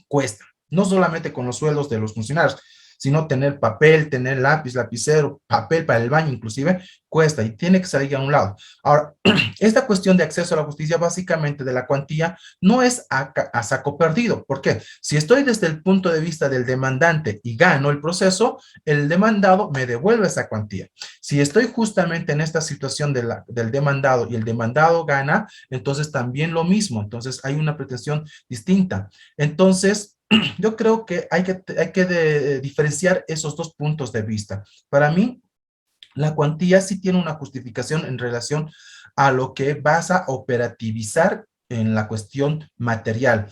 Speaker 2: cuesta, no solamente con los sueldos de los funcionarios, sino tener papel, tener lápiz, lapicero, papel para el baño inclusive, cuesta y tiene que salir a un lado. Ahora, esta cuestión de acceso a la justicia básicamente de la cuantía no es a saco perdido. ¿Por qué? Si estoy desde el punto de vista del demandante y gano el proceso, el demandado me devuelve esa cuantía. Si estoy justamente en esta situación del demandado y el demandado gana, entonces también lo mismo. Entonces hay una pretensión distinta. Entonces, yo creo que hay que diferenciar esos dos puntos de vista. Para mí, la cuantía sí tiene una justificación en relación a lo que vas a operativizar en la cuestión material.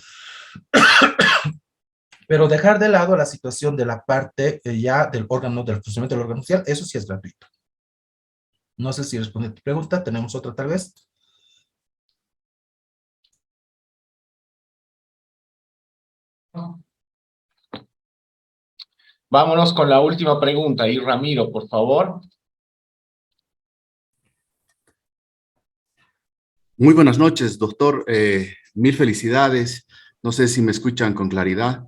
Speaker 2: Pero dejar de lado la situación de la parte ya del órgano, del funcionamiento del órgano social, eso sí es gratuito. No sé si responde a tu pregunta. ¿Tenemos otra tal vez?
Speaker 1: Vámonos con la última pregunta. Y Ramiro, por favor.
Speaker 5: Muy buenas noches, doctor. Mil felicidades. No sé si me escuchan con claridad.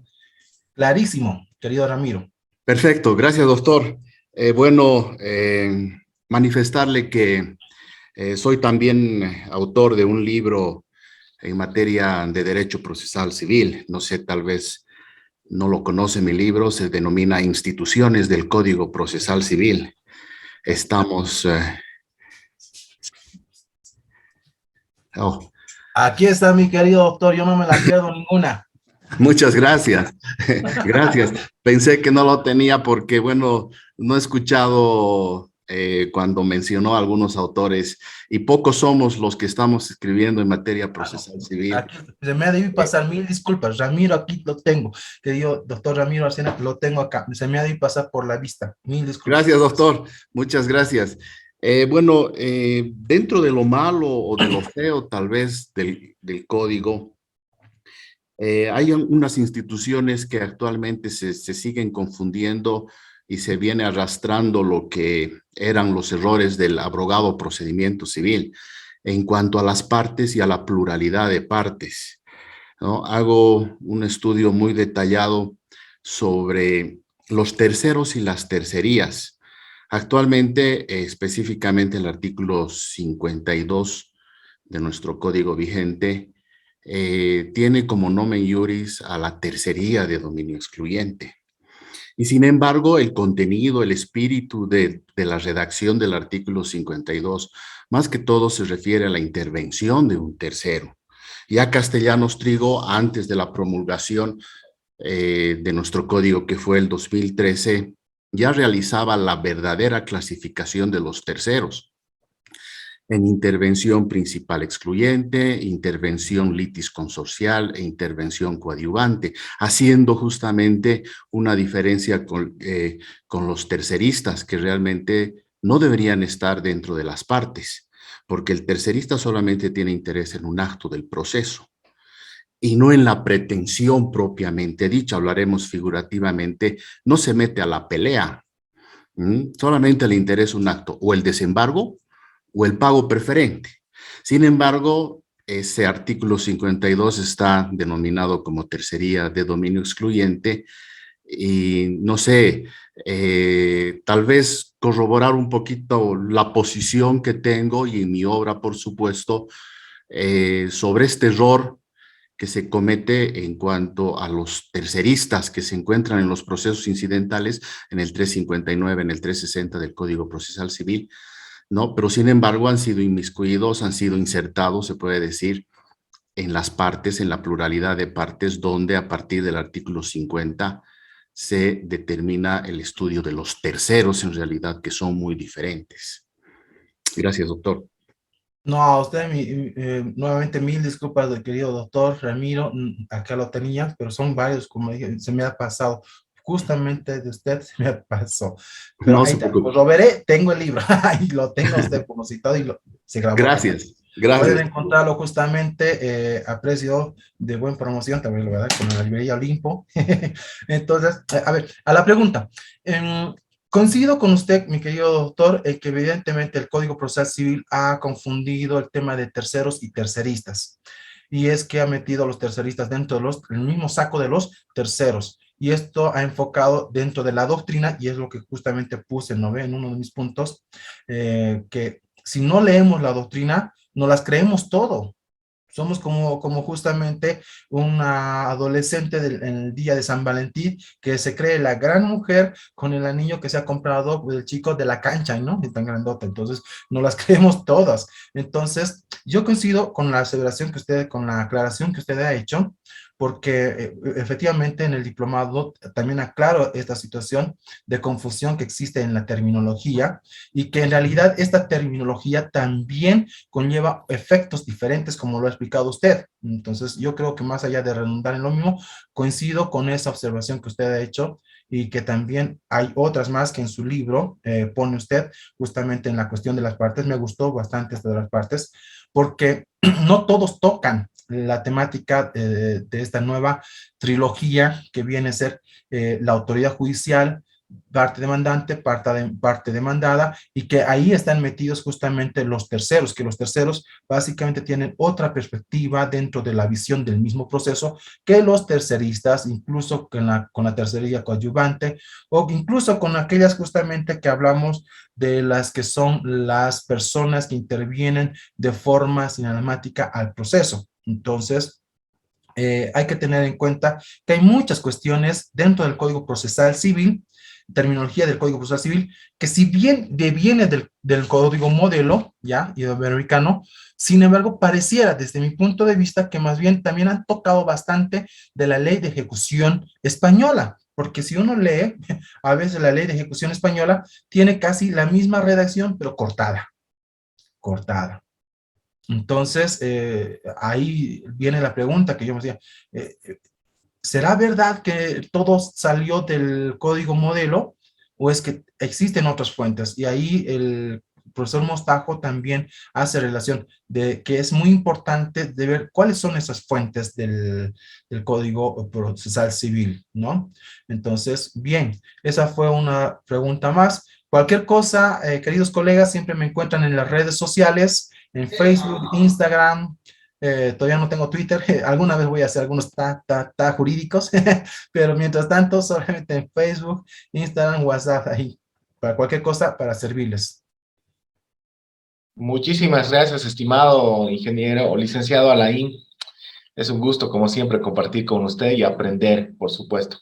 Speaker 2: Clarísimo, querido Ramiro.
Speaker 5: Perfecto, gracias, doctor. Bueno, manifestarle que soy también autor de un libro en materia de derecho procesal civil. No sé, tal vez no lo conoce mi libro, se denomina Instituciones del Código Procesal Civil. Estamos...
Speaker 2: Aquí está mi querido doctor, yo no me la pierdo ninguna.
Speaker 5: Muchas gracias. Gracias. Pensé que no lo tenía porque, bueno, no he escuchado cuando mencionó a algunos autores y pocos somos los que estamos escribiendo en materia procesal civil.
Speaker 2: Aquí, se me ha debido pasar, mil disculpas. Ramiro, aquí lo tengo. Querido doctor Ramiro Arcena, lo tengo acá. Se me ha debido pasar por la vista. Mil disculpas.
Speaker 5: Gracias, doctor. Muchas gracias. Bueno, dentro de lo malo o de lo feo, tal vez, del código, hay unas instituciones que actualmente se siguen confundiendo y se viene arrastrando lo que eran los errores del abrogado procedimiento civil. en cuanto a las partes y a la pluralidad de partes, ¿no? Hago un estudio muy detallado sobre los terceros y las tercerías. Actualmente, específicamente el artículo 52 de nuestro código vigente, tiene como nomen iuris a la tercería de dominio excluyente. Y sin embargo, el contenido, el espíritu de la redacción del artículo 52, más que todo se refiere a la intervención de un tercero. Ya Castellanos Trigo, antes de la promulgación de nuestro código, que fue el 2013, ya realizaba la verdadera clasificación de los terceros en intervención principal excluyente, intervención litis consorcial e intervención coadyuvante, haciendo justamente una diferencia con los terceristas, que realmente no deberían estar dentro de las partes, porque el tercerista solamente tiene interés en un acto del proceso y no en la pretensión propiamente dicha. Hablaremos figurativamente, no se mete a la pelea, solamente le interesa un acto, o el desembargo o el pago preferente. Sin embargo, ese artículo 52 está denominado como tercería de dominio excluyente y no sé, tal vez corroborar un poquito la posición que tengo y en mi obra, por supuesto, sobre este error que se comete en cuanto a los terceristas que se encuentran en los procesos incidentales en el 359, en el 360 del Código Procesal Civil, ¿no? Pero sin embargo han sido inmiscuidos, han sido insertados, se puede decir, en las partes, en la pluralidad de partes, donde a partir del artículo 50 se determina el estudio de los terceros, en realidad, que son muy diferentes. Gracias, doctor.
Speaker 2: No, a usted, nuevamente mil disculpas del querido doctor Ramiro, acá lo tenía, pero son varios, como dije, se me ha pasado, justamente de usted se me pasó, pero
Speaker 5: No
Speaker 2: ahí
Speaker 5: se
Speaker 2: está,
Speaker 5: preocupe.
Speaker 2: lo veré, tengo el libro, ahí lo tengo usted como citado y se grabó acá.
Speaker 5: Gracias,
Speaker 2: Pueden
Speaker 5: gracias.
Speaker 2: encontrarlo justamente a precio de buena promoción, también lo verdad, con la librería Olimpo. Entonces, a ver, a la pregunta. Coincido con usted, mi querido doctor, que evidentemente el Código Procesal Civil ha confundido el tema de terceros y terceristas. Y es que ha metido a los terceristas dentro del mismo saco de los terceros. Y esto ha enfocado dentro de la doctrina, y es lo que justamente puse, ¿no ve? En uno de mis puntos, que si no leemos la doctrina, no las creemos todo. Somos como justamente una adolescente en el día de San Valentín que se cree la gran mujer con el anillo que se ha comprado el chico de la cancha, ¿no? Es tan grandota. Entonces, no las creemos todas. Entonces, yo coincido con la aseveración que usted, con la aclaración que usted ha hecho, porque efectivamente en el diplomado también aclaro esta situación de confusión que existe en la terminología y que en realidad esta terminología también conlleva efectos diferentes como lo ha explicado usted. Entonces yo creo que más allá de redundar en lo mismo, coincido con esa observación que usted ha hecho y que también hay otras más que en su libro pone usted justamente en la cuestión de las partes. Me gustó bastante esto de las partes porque no todos tocan la temática de esta nueva trilogía que viene a ser la autoridad judicial, parte demandante, parte demandada, y que ahí están metidos justamente los terceros, que los terceros básicamente tienen otra perspectiva dentro de la visión del mismo proceso que los terceristas, incluso con la tercería coadyuvante, o incluso con aquellas justamente que hablamos de las que son las personas que intervienen de forma cinemática al proceso. Entonces, hay que tener en cuenta que hay muchas cuestiones dentro del Código Procesal Civil, terminología del Código Procesal Civil, que si bien deviene del Código Modelo, ya, iberoamericano, sin embargo, pareciera desde mi punto de vista que más bien también han tocado bastante de la ley de ejecución española, porque si uno lee, a veces la ley de ejecución española tiene casi la misma redacción, pero cortada, cortada. Entonces, ahí viene la pregunta que yo me decía, ¿será verdad que todo salió del código modelo o es que existen otras fuentes? Y ahí el profesor Mostajo también hace relación de que es muy importante de ver cuáles son esas fuentes del Código Procesal Civil, ¿no? Entonces, bien, esa fue una pregunta más. Cualquier cosa, queridos colegas, siempre me encuentran en las redes sociales en Facebook, Instagram. Todavía no tengo Twitter. Alguna vez voy a hacer algunos jurídicos, pero mientras tanto, solamente en Facebook, Instagram, WhatsApp, ahí, para cualquier cosa, para servirles.
Speaker 1: Muchísimas gracias, estimado ingeniero o licenciado Alain. Es un gusto, como siempre, compartir con usted y aprender, por supuesto.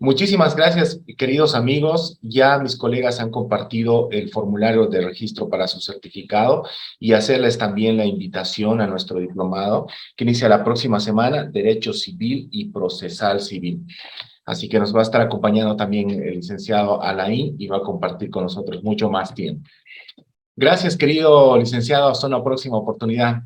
Speaker 1: Muchísimas gracias, queridos amigos. Ya mis colegas han compartido el formulario de registro para su certificado y hacerles también la invitación a nuestro diplomado que inicia la próxima semana, Derecho Civil y Procesal Civil. Así que nos va a estar acompañando también el licenciado Alain y va a compartir con nosotros mucho más tiempo. Gracias, querido licenciado. Hasta una próxima oportunidad.